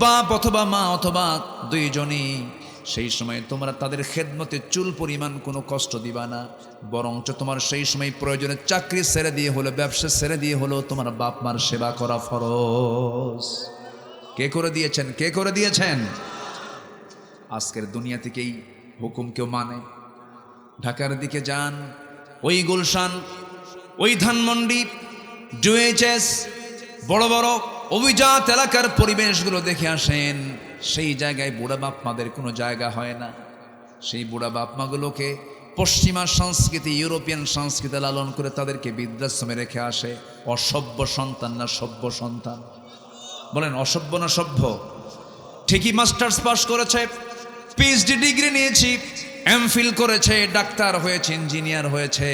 বাপ অথবা মা অথবা 2 জনই, সেই সময় তোমরা তাদের খেদমতে চুল পরিমাণ কোনো কষ্ট দিবা না, বরঞ্চ তোমার সেই সময় প্রয়োজনে চাকরি ছেড়ে দিয়ে হলো, ব্যবসা ছেড়ে দিয়ে হলো তোমার বাপ মার সেবা করা ফরজ। কে করে দিয়েছেন? কে করে দিয়েছেন? আজকের দুনিয়া থেকেই হুকুম কেউ মানে? ঢাকার দিকে যান, ওই গুলশান, ওই ধানমন্ডি, ডুয়েচেস, বড় বড় অভিজাত এলাকার পরিবেশগুলো দেখে আসেন। সেই জায়গায় বুড়া বাপ মাদের কোনো জায়গা হয় না। সেই বুড়া বাপ মাগুলোকে পশ্চিমা সংস্কৃতি, ইউরোপিয়ান সংস্কৃতি লালন করে তাদেরকে বৃদ্ধাশ্রমে রেখে আসে। অসভ্য সন্তান না সভ্য সন্তান? বলেন অসভ্য না সভ্য? ঠিকই মাস্টার্স পাস করেছে, পিএইচডি ডিগ্রি নিয়েছি, এমফিল করেছে, ডাক্তার হয়েছে, ইঞ্জিনিয়ার হয়েছে,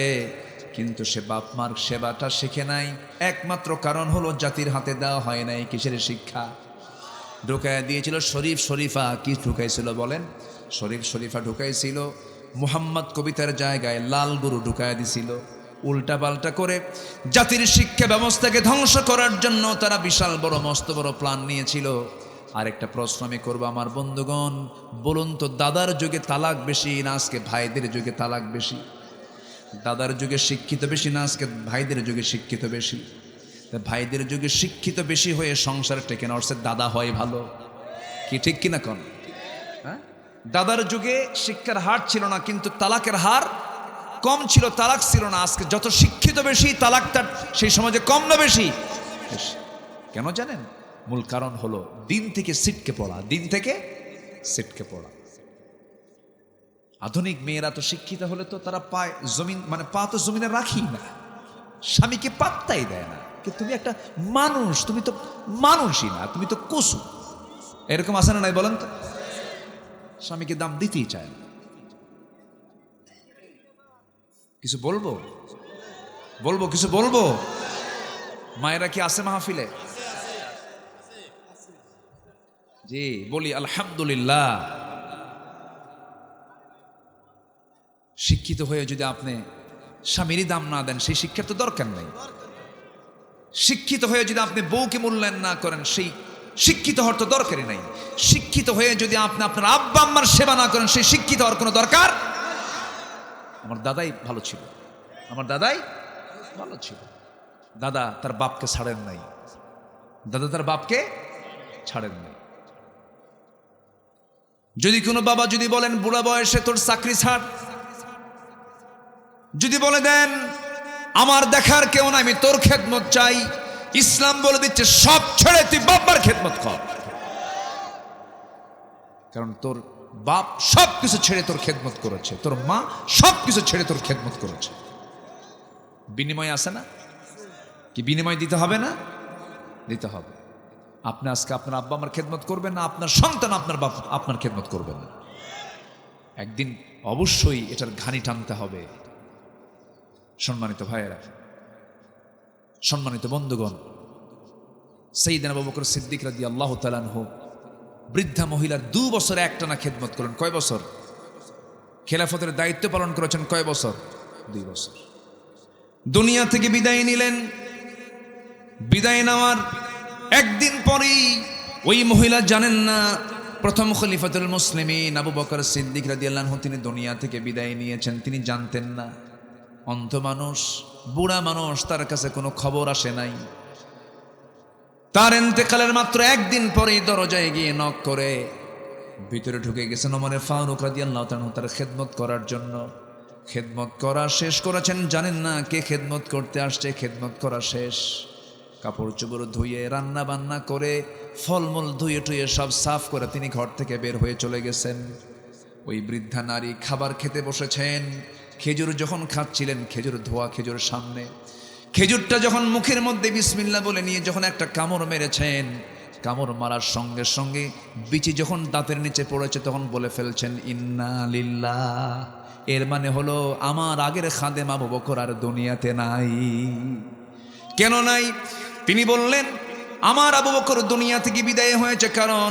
কিন্তু সে বাপ মার সেবাটা শিখে নাই। একমাত্র কারণ হলো জাতির হাতে দেওয়া হয় নাই কিসের শিক্ষা? ঢুকায় দিয়েছিল শরীফ শরীফা। কি ঢুকাইছিল বলেন? শরীফ শরীফা ঢুকাইছিল, মুহাম্মদ কবিতার জায়গায় লাল গরু ঢুকায় দিছিল। উল্টা পাল্টা করে জাতির শিক্ষা ব্যবস্থাকে ধ্বংস করার জন্য তারা বিশাল বড় মস্ত বড় প্ল্যান নিয়েছিল। আরেকটা প্রশ্ন আমি করবো আমার বন্ধুগণ, বলুন তো দাদার যুগে তালাক বেশি না আজকে ভাইদের যুগে তালাক বেশি? দাদার যুগে শিক্ষিত বেশি না আজকে ভাইদের যুগে শিক্ষিত বেশি? ভাইদের যুগে শিক্ষিত বেশি হয়ে সংসার টেকে না, অর্থাৎ দাদা হয় ভালো। কি ঠিক কিনা কোন? হ্যাঁ, দাদার যুগে শিক্ষার হার ছিল না, কিন্তু তালাকের হার কম ছিল, তালাক ছিল না। আজকে যত শিক্ষিত বেশি, তালাক তার সেই সমাজে কম না বেশি? কেন জানেন? মূল কারণ হলো দিন থেকে ছিটকে পড়া, দিন থেকে ছিটকে পড়া। আধুনিক মেয়েরা তো শিক্ষিত হলে তো তারা পায় জমিন, মানে পা তো জমিনে রাখি না, স্বামীকে পাত্তাই দেয় না। কিন্তু তুমি একটা মানুষ, তুমি তো মানুষই না, তুমি তো কসু। এরকম আছে না নাই বলেন তো? স্বামীকে দাম দিতেই চায় না। কিছু বলবো বলবো কিছু বলবো? মায়েরা কি আছে মাহফিলে? জি বলি আলহামদুলিল্লাহ। শিক্ষিত হয়ে যদি আপনি স্বামীরই দাম না দেন, সেই শিক্ষার তো দরকার নেই। শিক্ষিত হয়ে যদি আপনি বউকে মূল্যায়ন না করেন, সেই শিক্ষিত হওয়ার তো দরকারই নাই। শিক্ষিত হয়ে যদি আপনি আপনার আব্বা আম্মার সেবা না করেন, সেই শিক্ষিত হওয়ার কোনো দরকার। আমার দাদাই ভালো ছিল, আমার দাদাই ভালো ছিল। দাদা তার বাপকে ছাড়েন নাই, দাদা তার বাপকে ছাড়েন নাই। যদি কোনো বাবা যদি বলেন বুড়া বয়সে তোর চাকরি ছাড়, যদি বলে দেন আমার দেখার কেউ না, আমি তোর খেদমত চাই, ইসলাম বলে দিচ্ছে সব ছেড়ে তুই বাবার খেদমত কর। কারণ তোর বাপ সব কিছু ছেড়ে তোর খেদমত করেছে, তোর মা সব কিছু ছেড়ে তোর খেদমত করেছে। বিনিময় আছে না? কি বিনিময় দিতে হবে না? দিতে হবে। আপনি আজকে আপনার আব্বা আমার খেদমত করবেন না, আপনার সন্তান আপনার বাপ আপনার খেদমত করবেন না। একদিন অবশ্যই এটার ঘানি টানতে হবে। সম্মানিত ভাইয়েরা, সম্মানিত বন্ধুগণ, সাইয়েদনা আবু বকর সিদ্দিক রাদিয়াল্লাহু তাআলা আনহু বৃদ্ধা মহিলার 2 বছর একটানা খেদমত করেন। কয় বছর? খেলাফতের দায়িত্ব পালন করেছেন কয় বছর? 2 বছর। দুনিয়া থেকে বিদায় নিলেন। বিদায় নেওয়ার একদিন পরেই ওই মহিলা জানেন না প্রথম খলিফাতুল মুসলিমিন আবু বকর সিদ্দিক রাদিয়াল্লাহু আনহু তিনি দুনিয়া থেকে বিদায় নিয়েছেন। তিনি জানতেন না। অন্ধ মানুষ, বুড়া মানুষ, তার কাছে কোনো খবর আসে নাই। তার ইন্তেকালের মাত্র একদিন পরেই দরজায় গিয়ে নক করে ভিতরে ঢুকে গেছেন ওমর ফারুক রাদিয়াল্লাহু তাআলা তার খেদমত করার জন্য। খেদমত করা শেষ করেছেন, জানেন না কে খেদমত করতে আসছে। খেদমত করা শেষ, কাপড় চোপড় ধুয়ে রান্না বান্না করে ফলমূল ধুয়ে টুয়ে সব সাফ করে তিনি ঘর থেকে বের হয়ে চলে গেছেন। ওই বৃদ্ধা নারী খাবার খেতে বসেছেন। খেজুর যখন খাচ্ছিলেন, খেজুর ধোয়া খেজুর সামনে, খেজুরটা যখন মুখের মধ্যে বিসমিল্লাহ বলে নিয়ে যখন একটা কামড় মেরেছেন, কামড় মারার সঙ্গে সঙ্গে বিচি যখন দাঁতের নিচে পড়েছে তখন বলে ফেলছেন ইন্না লিল্লাহ। এর মানে হলো আমার আগের খাদেম আবু বকর আর দুনিয়াতে নাই। কেন নাই? তিনি বললেন আমার আবু বকর দুনিয়া থেকে বিদায় হয়েছে কারণ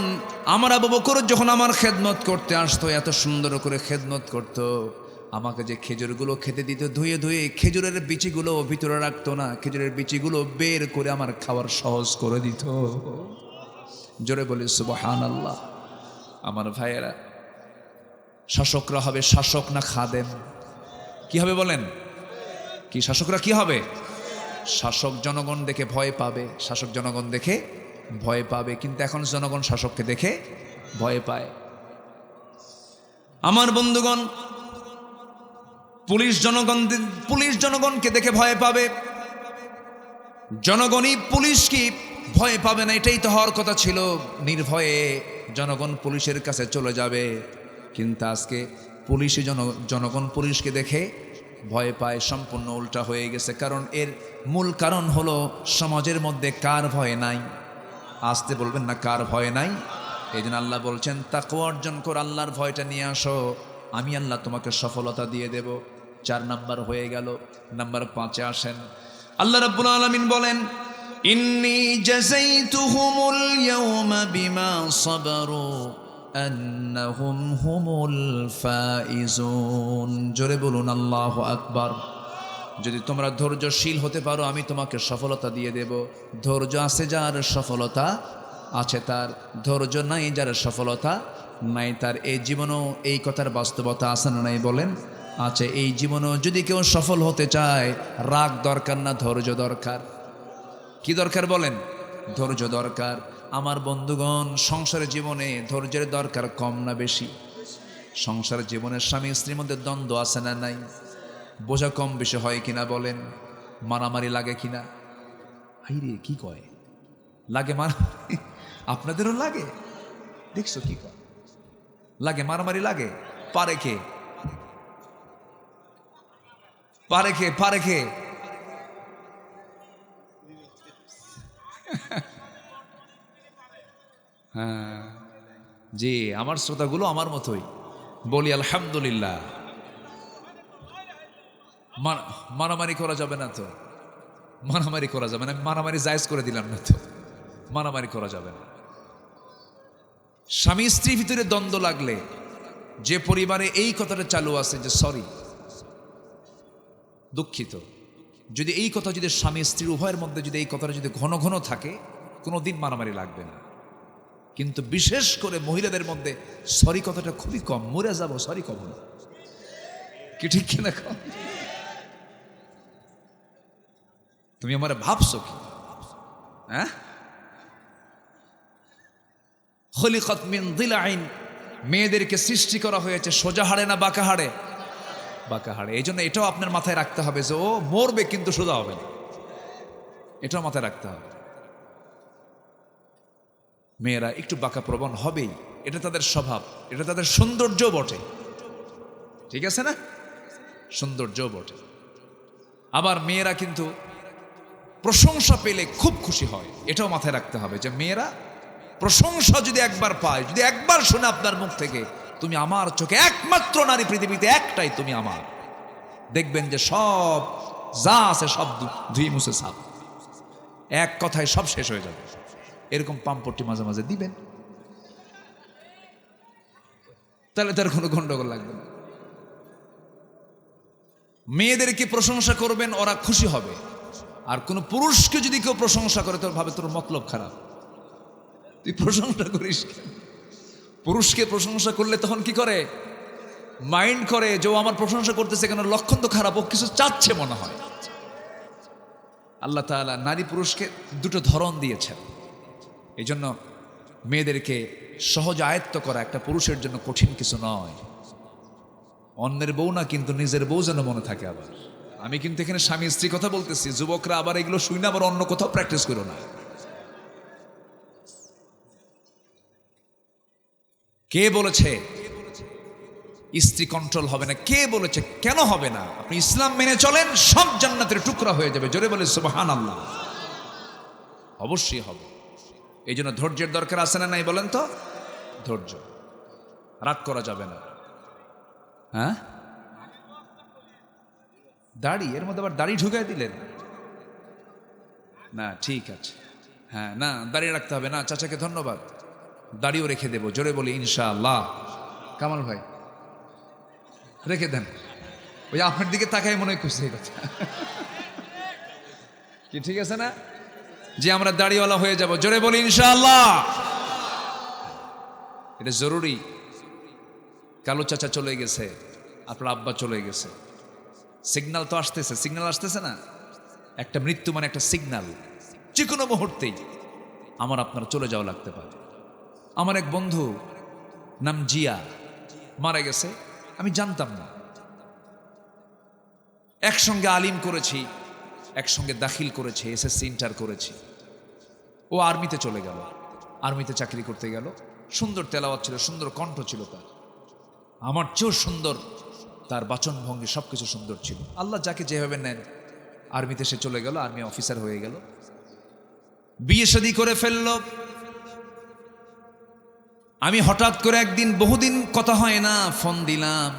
আমার আবু বকর যখন আমার খেদমত করতে আসতো, এত সুন্দর করে খেদমত করতো, আমাকে যে খেজুরগুলো খেতে দিত ধুয়ে ধুয়ে, খেজুরের বিচিগুলো ভিতরে রাখতো না, খেজুরের বিচিগুলো বের করে আমার খাওয়ার সহজ করে দিত। জোরে বলি সুবহানাল্লাহ। আমার ভাইয়েরা, শাসকরা হবে শাসক না খাদেম? কি হবে বলেন? কি শাসকরা কি হবে? শাসক জনগণ দেখে ভয় পাবে, শাসক জনগণ দেখে ভয় পাবে। কিন্তু এখন জনগণ শাসককে দেখে ভয় পায়। আমার বন্ধুগণ, পুলিশ জনগণকে দেখে ভয় পাবে, জনগণই পুলিশকে ভয় পাবে না। এটাই তো হওয়ার কথা ছিল। নির্ভয়ে জনগণ পুলিশের কাছে চলে যাবে। কিন্তু আজকে পুলিশই জনগণ পুলিশকে দেখে ভয় পায়। সম্পূর্ণ উল্টা হয়ে গেছে। কারণ এর মূল কারণ হলো সমাজের মধ্যে কার ভয় নাই? আসতে বলবেন না কার ভয় নাই? এই জন্য আল্লাহ বলছেন তাকওয়া অর্জন কর, আল্লাহর ভয়টা নিয়ে আসো, আমি আল্লাহ তোমাকে সফলতা দিয়ে দেব। 4 নাম্বার হয়ে গেল। নাম্বার 5-এ আসেন। আল্লাহ রাব্বুল আলামিন বলেন ইন্নী জাযাইতুহুমুল ইয়াওমা বিমা সাবারু أنهم هم الفائزون জোরে বলুন আল্লাহু আকবার। যদি তোমরা ধৈর্যশীল হতে পারো আমি তোমাকে সফলতা দিয়ে দেব। ধৈর্য আছে যার সফলতা আছে তার, ধৈর্য নাই যার সফলতা নাই তার। এই জীবনেও এই কথার বাস্তবতা আছে না নাই বলেন? আছে। এই জীবনেও যদি কেউ সফল হতে চায় রাগ দরকার না, ধৈর্য দরকার। কি দরকার বলেন? ধৈর্য দরকার। আমার বন্ধুগণ, সংসার জীবনে ধৈর্যের দরকার কম না বেশি? সংসার জীবনের স্বামী স্ত্রীর মধ্যে দ্বন্দ্ব আছে না নাই? বোঝা কম বেশি হয় কিনা বলেন? মারামারি লাগে কিনা? হাইরে কি কয়, লাগে মারামারি? আপনাদেরও লাগে? দেখছো কি কয়, লাগে মারামারি লাগে? পারে কে? পারে কে? পারে কে? হ্যাঁ জি, আমার শ্রোতাগুলো আমার মতোই, বলি আলহামদুলিল্লাহ। মারামারি করা যাবে না তো, মারামারি করা যাবে না। মারামারি জায়েজ করে দিলাম না তো, মারামারি করা যাবে না। স্বামী স্ত্রীর ভিতরে দ্বন্দ্ব লাগলে যে পরিবারে এই কথাটা চালু আছে যে সরি, দুঃখিত, যদি এই কথা যদি স্বামী স্ত্রীর উভয়ের মধ্যে যদি এই কথাটা যদি ঘন ঘন থাকে কোনোদিন মারামারি লাগবে না। কিন্তু বিশেষ করে মহিলাদের মধ্যে সরি কথাটা খুবই কম। মরে যাবো সরি কম না, কি ঠিক কিনা? কম। তুমি আমার ভাবছো কি? হ্যাঁ, খলিকাত মিন দিলাইন, মেয়েদেরকে সৃষ্টি করা হয়েছে সোজা হাড়ে না বাঁকা হাড়ে? বাঁকা হাড়ে। এই জন্য এটাও আপনার মাথায় রাখতে হবে যে ও মরবে কিন্তু সোজা হবে না, এটাও মাথায় রাখতে হবে। মেয়েরা একটু বাঁকা প্রবণ হবেই, এটা তাদের স্বভাব, এটা তাদের সৌন্দর্য বটে, ঠিক আছে না? সৌন্দর্য বটে। আবার মেয়েরা কিন্তু প্রশংসা পেলে খুব খুশি হয়, এটাও মাথায় রাখতে হবে যে মেয়েরা প্রশংসা যদি একবার পায়, যদি একবার শুনে আপনার মুখ থেকে তুমি আমার চোখে একমাত্র নারী পৃথিবীতে একটাই, তুমি আমার, দেখবেন যে সব যা আছে সব ধুই মুছে সাপ, এক কথায় সব শেষ হয়ে যাবে। এরকম পাম্পটি মাঝে মাঝে দিবেন, তাহলে তার কোনো গন্ডগোল লাগবে না। মেয়েদেরকে প্রশংসা করবেন, ওরা খুশি হবে। আর কোন পুরুষকে যদি কেউ প্রশংসা করে তোর ভাবে তোর মতলব খারাপ, তুই প্রশংসা করিস। পুরুষকে প্রশংসা করলে তখন কি করে? মাইন্ড করে যে ও আমার প্রশংসা করতেছে কেন, লক্ষণ তো খারাপ, ও কিছু চাচ্ছে মনে হয়। আল্লাহ তাআলা নারী পুরুষকে দুটো ধরন দিয়েছেন। এই জন্য মেয়েদেরকে সহজ আয়ত্ত করা একটা পুরুষের জন্য কঠিন কিছু নয়। অন্যের বউ না, কিন্তু নিজের বউ যেন মনে থাকে। আবার আমি কিন্তু এখানে স্বামী স্ত্রী কথা বলতেছি, যুবকরা আবার এগুলো শুই না, আবার অন্য কোথাও প্র্যাকটিস করো না। কে বলেছে স্ত্রী কন্ট্রোল হবে না? কে বলেছে? কেন হবে না? আপনি ইসলাম মেনে চলেন, সব জান্নাতের টুকরা হয়ে যাবে। জোরে বলে সুবহানাল্লাহ। অবশ্যই হবে। এই জন্য ধৈর্যের দরকার আছে না নাই বলেন তো? ধৈর্য, রাগ করা যাবে না। হ্যাঁ, দাড়ি, এর মধ্যে আবার দাড়ি ঢুকাই দিলেন না? ঠিক আছে, হ্যাঁ, না দাড়ি রাখতে হবে না। চাচাকে ধন্যবাদ, দাড়িও রেখে দেবো। জোরে বলি ইনশাআল্লাহ। কামাল ভাই রেখে দেন। ওই আপনার দিকে তাকাই মনে হয় খুশি কথা কি ঠিক আছে না? যে আমরা দাড়িওয়ালা হয়ে যাব। জোরে বলি ইনশাআল্লাহ। এটা জরুরি। কালো চাচা চলে গেছে, আপনার আব্বা চলে গেছে, সিগন্যাল তো আসতেছে, সিগন্যাল আসতেছে না? একটা মৃত্যু মানে একটা সিগন্যাল, যে কোনো মুহূর্তেই আমার আপনার চলে যাওয়া লাগতে পারে। আমার এক বন্ধু নাম জিয়া মারা গেছে, আমি জানতাম না। একসঙ্গে আলিম করেছি, একসঙ্গে দাখিল করেছি, এসএসসি ইন্টার করেছি। ও আর্মিতে চলে গেল, আর্মিতে চাকরি করতে গেল। সুন্দর তেলাওয়াত ছিল, সুন্দর কণ্ঠ ছিল তার, আমার চেয়েও সুন্দর তার বাচনভঙ্গি, সবকিছু সুন্দর ছিল। আল্লাহ যাকে যেভাবে নেন, আর্মিতে সে চলে গেল, আর্মি অফিসার হয়ে গেল, বিয়ে শাদী করে ফেলল। আমি হঠাৎ করে একদিন, বহুদিন কথা হয় না, ফোন দিলাম।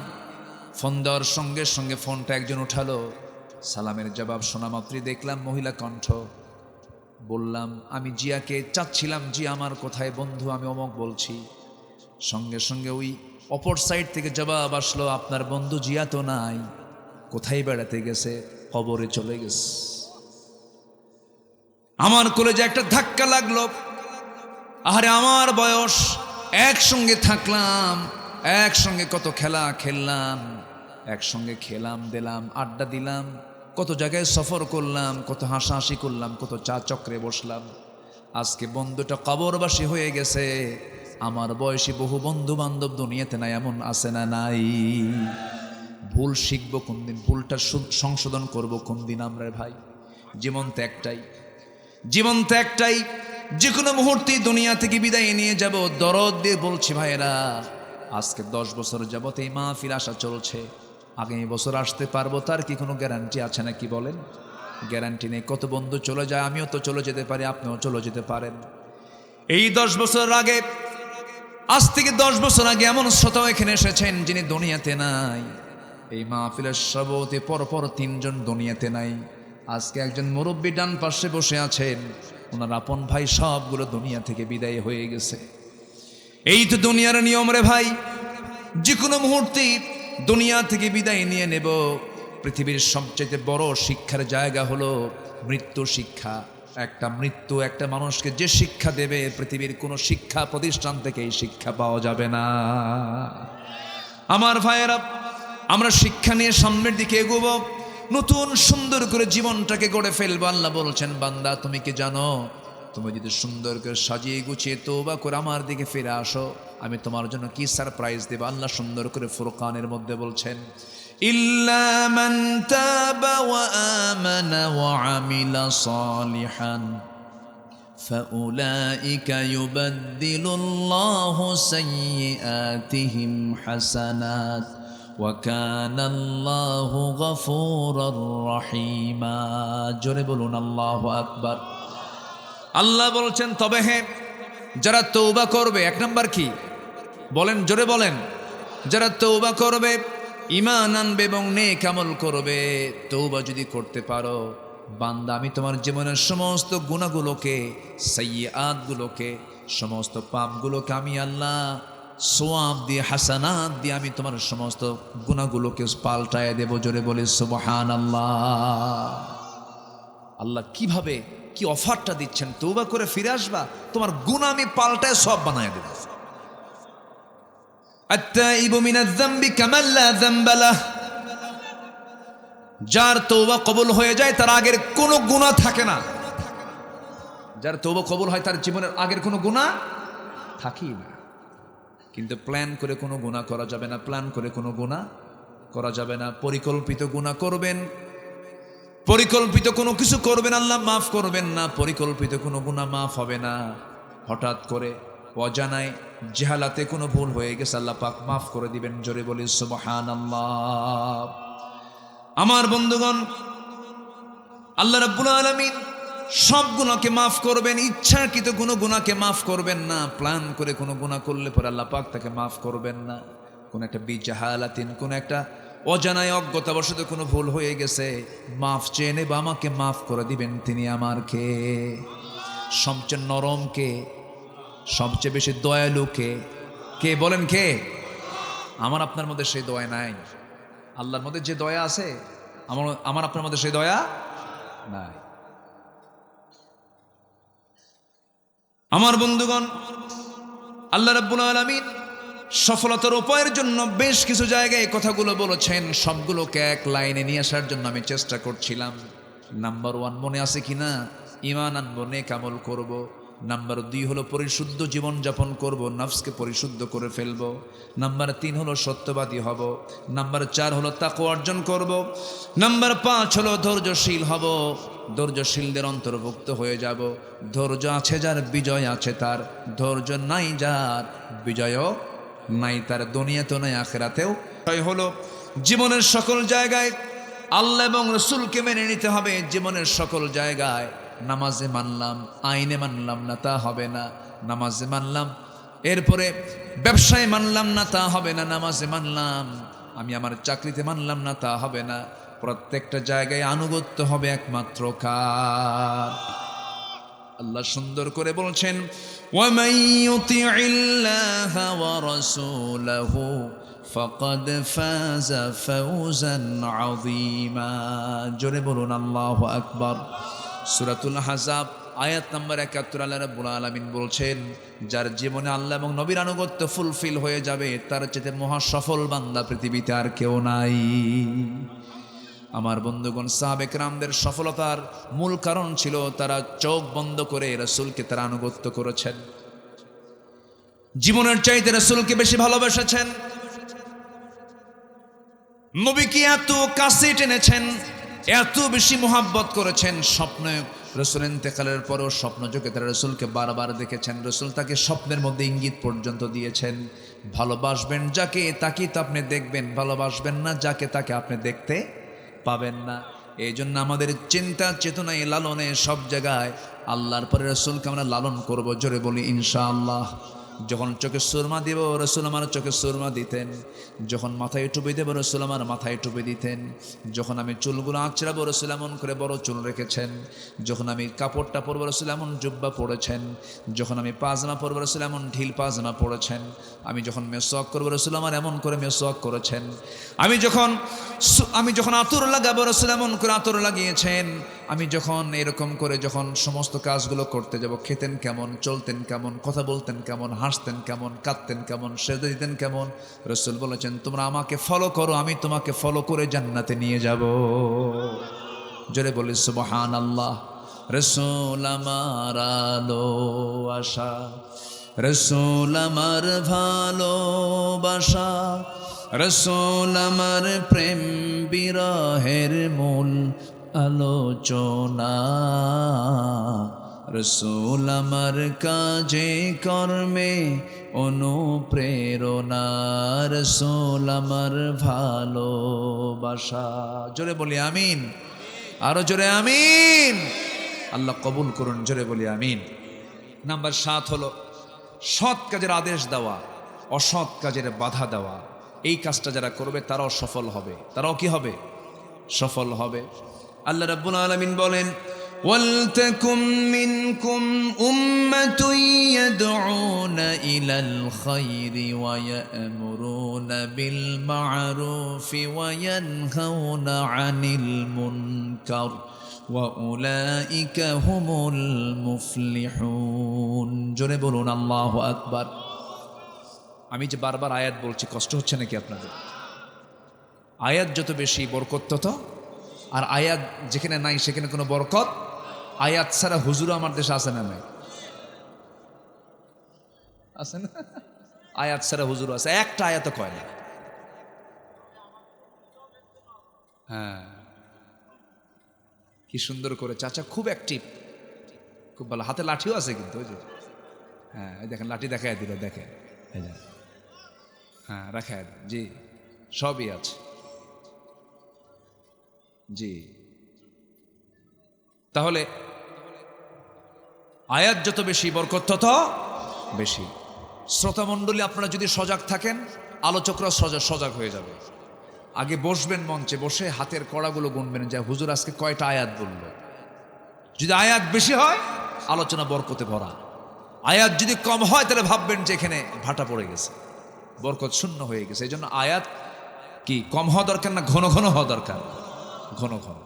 ফোন দেওয়ার সঙ্গে সঙ্গে ফোনটা একজন উঠালো, সালামের জবাব শোনা মাত্রই দেখলাম মহিলা কণ্ঠ। বললাম আমি জিয়াকে চাচ্ছিলাম, জি আমার কোথায়? বন্ধু আমি অমক বলছি। সঙ্গে সঙ্গে ওই অপর সাইড থেকে জবাব আসলো, আপনার বন্ধু জিয়া তো নাই, কোথায় বেড়াতে গেছে? কবরে চলে গেছে। আমার কলেজে একটা ধাক্কা লাগলো। আরে আমার বয়স, একসঙ্গে থাকলাম, একসঙ্গে কত খেলা খেললাম, একসঙ্গে খেলাম দিলাম, আড্ডা দিলাম, কত জায়গায় সফর করলাম, কত হাসাহাসি করলাম, কত চা চক্রে বসলাম। আজকে বন্ধুটা কবরবাসী হয়ে গেছে। আমার বয়সী বহু বন্ধু বান্ধব দুনিয়াতে নাই, এমন আছে না নাই? ভুল শিখবো কোন দিন, ভুলটা সংশোধন করবো কোন দিন আমরা ভাই? জীবন তো একটাই, জীবন তো একটাই, যে কোনো মুহূর্তে দুনিয়া থেকে বিদায় নিয়ে যাব। দরদ দিয়ে বলছি ভাইয়েরা, আজকে 10 বছর যাবত এই মাহফিল আসা চলছে, আগামী বছর আসতে পারবো তার কি কোনো গ্যারান্টি আছে নাকি বলেন? গ্যারান্টি নেই। কত বন্ধু চলে যায়, আমিও তো চলে যেতে পারি, আপনিও চলে যেতে পারেন। এই 10 বছর আগে, আজ থেকে 10 বছর আগে এমন শ্রোতাও এখানে এসেছেন যিনি দুনিয়াতে নাই। এই মাহফিলের সবতে পরপর 3 জন দুনিয়াতে নাই। আজকে একজন মুরব্বী ডান পাশে বসে আছেন, ওনার আপন ভাই সবগুলো দুনিয়া থেকে বিদায় হয়ে গেছে। এই তো দুনিয়ার নিয়ম রে ভাই, যে কোনো মুহূর্তে দুনিয়া থেকে বিদায় নিয়ে নেব। পৃথিবীর সবচেয়ে বড় শিক্ষার জায়গা হলো মৃত্যু শিক্ষা। একটা মৃত্যু একটা মানুষকে যে শিক্ষা দেবে, পৃথিবীর কোনো শিক্ষা প্রতিষ্ঠান থেকে এই শিক্ষা পাওয়া যাবে না। আমার ভাইয়েরা, আমরা শিক্ষা নিয়ে সামনের দিকে এগোবো, নতুন সুন্দর করে জীবনটাকে গড়ে ফেলবো। আল্লাহ বলছেন, বান্দা তুমি কি জানো, তুমি যদি সুন্দর করে সাজিয়ে গুছিয়ে তওবা করে আমার দিকে ফিরে আসো, আমি তোমার জন্য কি সারপ্রাইজ দেব। আল্লাহ সুন্দর করে ফুরকানের মধ্যে বলছেন, ইল্লা মান তাবা ওয়া আমানা ওয়া আমিলা সালিহান ফাউলাইকা ইউবাদদিলুল্লাহু সাইয়্যাতিহিম হাসানাত ওয়া কানা আল্লাহু গফুরুর রহিমা। জোরে বলুন আল্লাহু আকবার। আল্লাহ বলছেন, তবে হ্যাঁ, যারা তওবা করবে, 1 নাম্বার কি বলেন, জোরে বলেন, যারা তওবা করবে, ঈমান আনবে এবং নেক আমল করবে। তওবা যদি করতে পারো বান্দা, আমি তোমার জীবনের সমস্ত গুনাহগুলোকে, সাইয়্যাতগুলোকে, সমস্ত পাপগুলোকে আমি আল্লাহ সওয়াব দিয়ে, হাসানাত দিয়ে আমি তোমার সমস্ত গুনাহগুলোকে পাল্টায় দেব। জোরে বলে সুবহানাল্লাহ। আল্লাহ কিভাবে কি অফারটা দিচ্ছেন, তওবা করে ফিরে আসবা, তোমার গুনাহ আমি পাল্টায় সব বানায় দেব। আত-তাইবু মিনাজ যামবি কামান লা যামবা লাহ। যার তওবা কবুল হয়ে যায় তার আগের কোনো গুনাহ থাকে না। যার তওবা কবুল হয় তার জীবনের আগের কোনো গুনাহ থাকেই না। কিন্তু প্ল্যান করে কোনো গুনাহ করা যাবে না, প্ল্যান করে কোনো গুনাহ করা যাবে না। পরিকল্পিত গুনাহ করবেন, পরিকল্পিত কোনো কিছু করবেন, আল্লাহ মাফ করবেন না। পরিকল্পিত কোনো গুনাহ মাফ হবে না। হঠাৎ করে অজানায় জাহালাতে কোনো ভুল হয়ে গেছে, আল্লাহ পাক মাফ করে দিবেন। জোরে বলি সুবহানাল্লাহ। আমার বন্ধুগণ, আল্লাহ রাব্বুল আলামিন সব গুনাহকে মাফ করবেন, ইচ্ছাকৃত কোনো গুনাহকে মাফ করবেন না। প্ল্যান করে কোনো গুনাহ করলে পরে আল্লাহ পাক তাকে মাফ করবেন না। কোন একটা বিজাহালাতিন, কোন একটা অজানায় অজ্ঞতাবশত কোনো ভুল হয়ে গেছে, মাফ চেয়ে নেব, আমাকে মাফ করে দিবেন তিনি। আমার কে সবচেয়ে নরম, কে সবচেয়ে বেশি দয়ালু, কে বলেন? কে? আমার আপনার মধ্যে সেই দয়া নাই। আল্লাহর মধ্যে যে দয়া আছে, আমার আপনার মধ্যে সেই দয়া নাই। আমার বন্ধুগণ, আল্লাহ রাব্বুল আলামিন সফলতার উপায়ের জন্য বেশ কিছু জায়গায় কথাগুলো বলেছেন। সবগুলোকে এক লাইনে নিয়ে আসার জন্য আমি চেষ্টা করছিলাম। নাম্বার 1 মনে আছে কিনা? ঈমান আনবো, নেক আমল করব। নাম্বার 2 হলো পরিশুদ্ধ জীবন যাপন করব, নফসকে পরিশুদ্ধ করে ফেলবো। নাম্বার 3 হলো সত্যবাদী হব। নাম্বার 4 হলো তাকওয়া অর্জন করব। নাম্বার 5 হলো ধৈর্যশীল হব, ধৈর্যশীলদের অন্তর্ভুক্ত হয়ে যাব। ধৈর্য আছে যার বিজয় আছে তার, ধৈর্য নাই যার বিজয়ও নাই তার, দুনিয়াতেও নাই আখিরাতেও। তাই হলো জীবনের সকল জায়গায় আল্লাহ এবং রসুলকে মেনে নিতে হবে। জীবনের সকল জায়গায় নামাজে মানলাম, আইনে মানলাম না, তা হবে না। নামাজে মানলাম, এরপরে ব্যবসায় মানলাম না, তা হবে না। নামাজে মানলাম, আমি আমার চাকরিতে মানলাম না, তা হবে না। প্রত্যেকটা জায়গায় আনুগত্য হবে একমাত্র কার? আল্লাহ সুন্দর করে বলছেন, ومن يطع الله ورسوله فقد فاز فوزا عظيما জোরে বলুন আল্লাহু আকবার। সূরাতুল আহজাব আয়াত নম্বর 71 আল্লাহ রাব্বুল আলামিন বলছেন, যার জীবনে আল্লাহ এবং নবীর আনুগত্য ফুলফিল হয়ে যাবে তার চেয়ে মহা সফল বান্দা পৃথিবীতে আর কেউ নাই। আমার বন্ধুগণ, সাহাবে কেরামদের সফলতার মূল কারণ ছিল তারা চোখ বন্ধ করে রাসূলকে তারা আনুগত্য করেছেন, জীবনের চাইতে রাসূলকে বেশি ভালোবেসেছেন, নবীকে এত কাছে টেনেছেন, এত বেশি মোহাব্বত করেছেন। স্বপ্নে রাসূল ইন্তেকালের পরেও স্বপ্ন যোগে তারা রাসূলকে বারবার দেখেছেন। রাসূল তাকে স্বপ্নের মধ্যে ইঙ্গিত পর্যন্ত দিয়েছেন, ভালোবাসবেন যাকে তাকে তো আপনি দেখবেন, ভালোবাসবেন না যাকে তাকে আপনি দেখতে পাবেন না। এই জন্য আমাদের চিন্তা চেতনায় লালনে সব জায়গায় আল্লাহর পরে রাসূলকে আমরা লালন করব। জোরে বলি ইনশাআল্লাহ। যখন চোখে সুরমা দিব রাসূল আমার চোখে সুরমা দিতেন, যখন মাথায় টুপি দেব রাসূল আমার মাথায় টুপি দিতেন, যখন আমি চুলগুলো আঁচড়াবো রাসূল এমন করে বড় চুল রেখেছেন, যখন আমি কাপড়টা পরবো রাসূল এমন জুব্বা পরেছেন, যখন আমি পাজামা পরবো রাসূল এমন ঢিল পাজামা পরেছেন, আমি যখন মেসওয়াক করবো রাসূল আমার এমন করে মেসওয়াক করেছেন, আমি যখন আতর লাগাবো রাসূল এমন করে আতর লাগিয়েছেন, আমি যখন এরকম করে যখন সমস্ত কাজগুলো করতে যাব, খেতেন কেমন, চলতেন কেমন, কথা বলতেন কেমন, হাসতেন কেমন, কাঁদতেন কেমন, সেজদা দিতেন কেমন। রাসূল বলেছেন, তোমরা আমাকে ফলো করো, আমি তোমাকে ফলো করে জান্নাতে নিয়ে যাব। জোরে বলি সুবহানাল্লাহ। রাসূল আমার আলো আশা, রাসূল আমার ভালোবাসা, রাসূল আমার প্রেম বিরহের মূল আলোচনা, রাসূল আমার কাজে কর্মে অনুপ্রেরণা, রাসূল আমার ভালোবাসা। জোরে বলি আমিন, আরো জোরে আমিন। আল্লাহ কবুল করুন, জোরে বলি আমিন। নাম্বার 7 হলো সৎ কাজের আদেশ দেওয়া, অসৎ কাজের বাধা দেওয়া। এই কাজটা যারা করবে তারাও সফল হবে, তারাও কি হবে? সফল হবে। আল্লাহ রাব্বুল আলামিন বলেন, ওয়ালতাকুম মিনকুম উম্মাতুন ইয়াদউনা ইলাল খায়রি ওয়া ইয়া'মুরুনা বিল মা'রুফি ওয়া ইয়ানহাউনা আনিল মুনকার ওয়া উলাইকা হুমুল মুফলিহুন। জোরে বলুন আল্লাহু আকবার। আমি যে বারবার আয়াত বলছি, কষ্ট হচ্ছে নাকি আপনাদের? আয়াত যত বেশি বরকত তত, আর আয়াত যেখানে নাই সেখানে কোনো বরকত। আয়াত ছাড়া হুজুর আমার দেশে আছে না? নাই, আছে না? আয়াত ছাড়া হুজুর আছে, একটা আয়াত কয় না। হ্যাঁ, কি সুন্দর করে চাচা, খুব অ্যাক্টিভ, খুব ভালো। হাতে লাঠিও আছে কিন্তু, ওই যে হ্যাঁ দেখেন লাঠি দেখায় দিল, দেখেন হ্যাঁ রাখায়, জি সবই আছে জি। তাহলে আয়াত যত বেশি বরকত তত বেশি। শ্রোতামণ্ডলী আপনারা যদি সজাগ থাকেন, আলোচকরা সজাগ হয়ে যাবে। আগে বসবেন মঞ্চে, বসে হাতের কড়াগুলো গুনবেন যে হুজুর আজকে কয়টা আয়াত বলল। যদি আয়াত বেশি হয় আলোচনা বরকতে ভরা, আয়াত যদি কম হয় তাহলে ভাববেন যে এখানে ভাটা পড়ে গেছে, বরকত শূন্য হয়ে গেছে। এই জন্য আয়াত কি কম হওয়া দরকার না ঘন ঘন হওয়া দরকার? ঘন ঘন।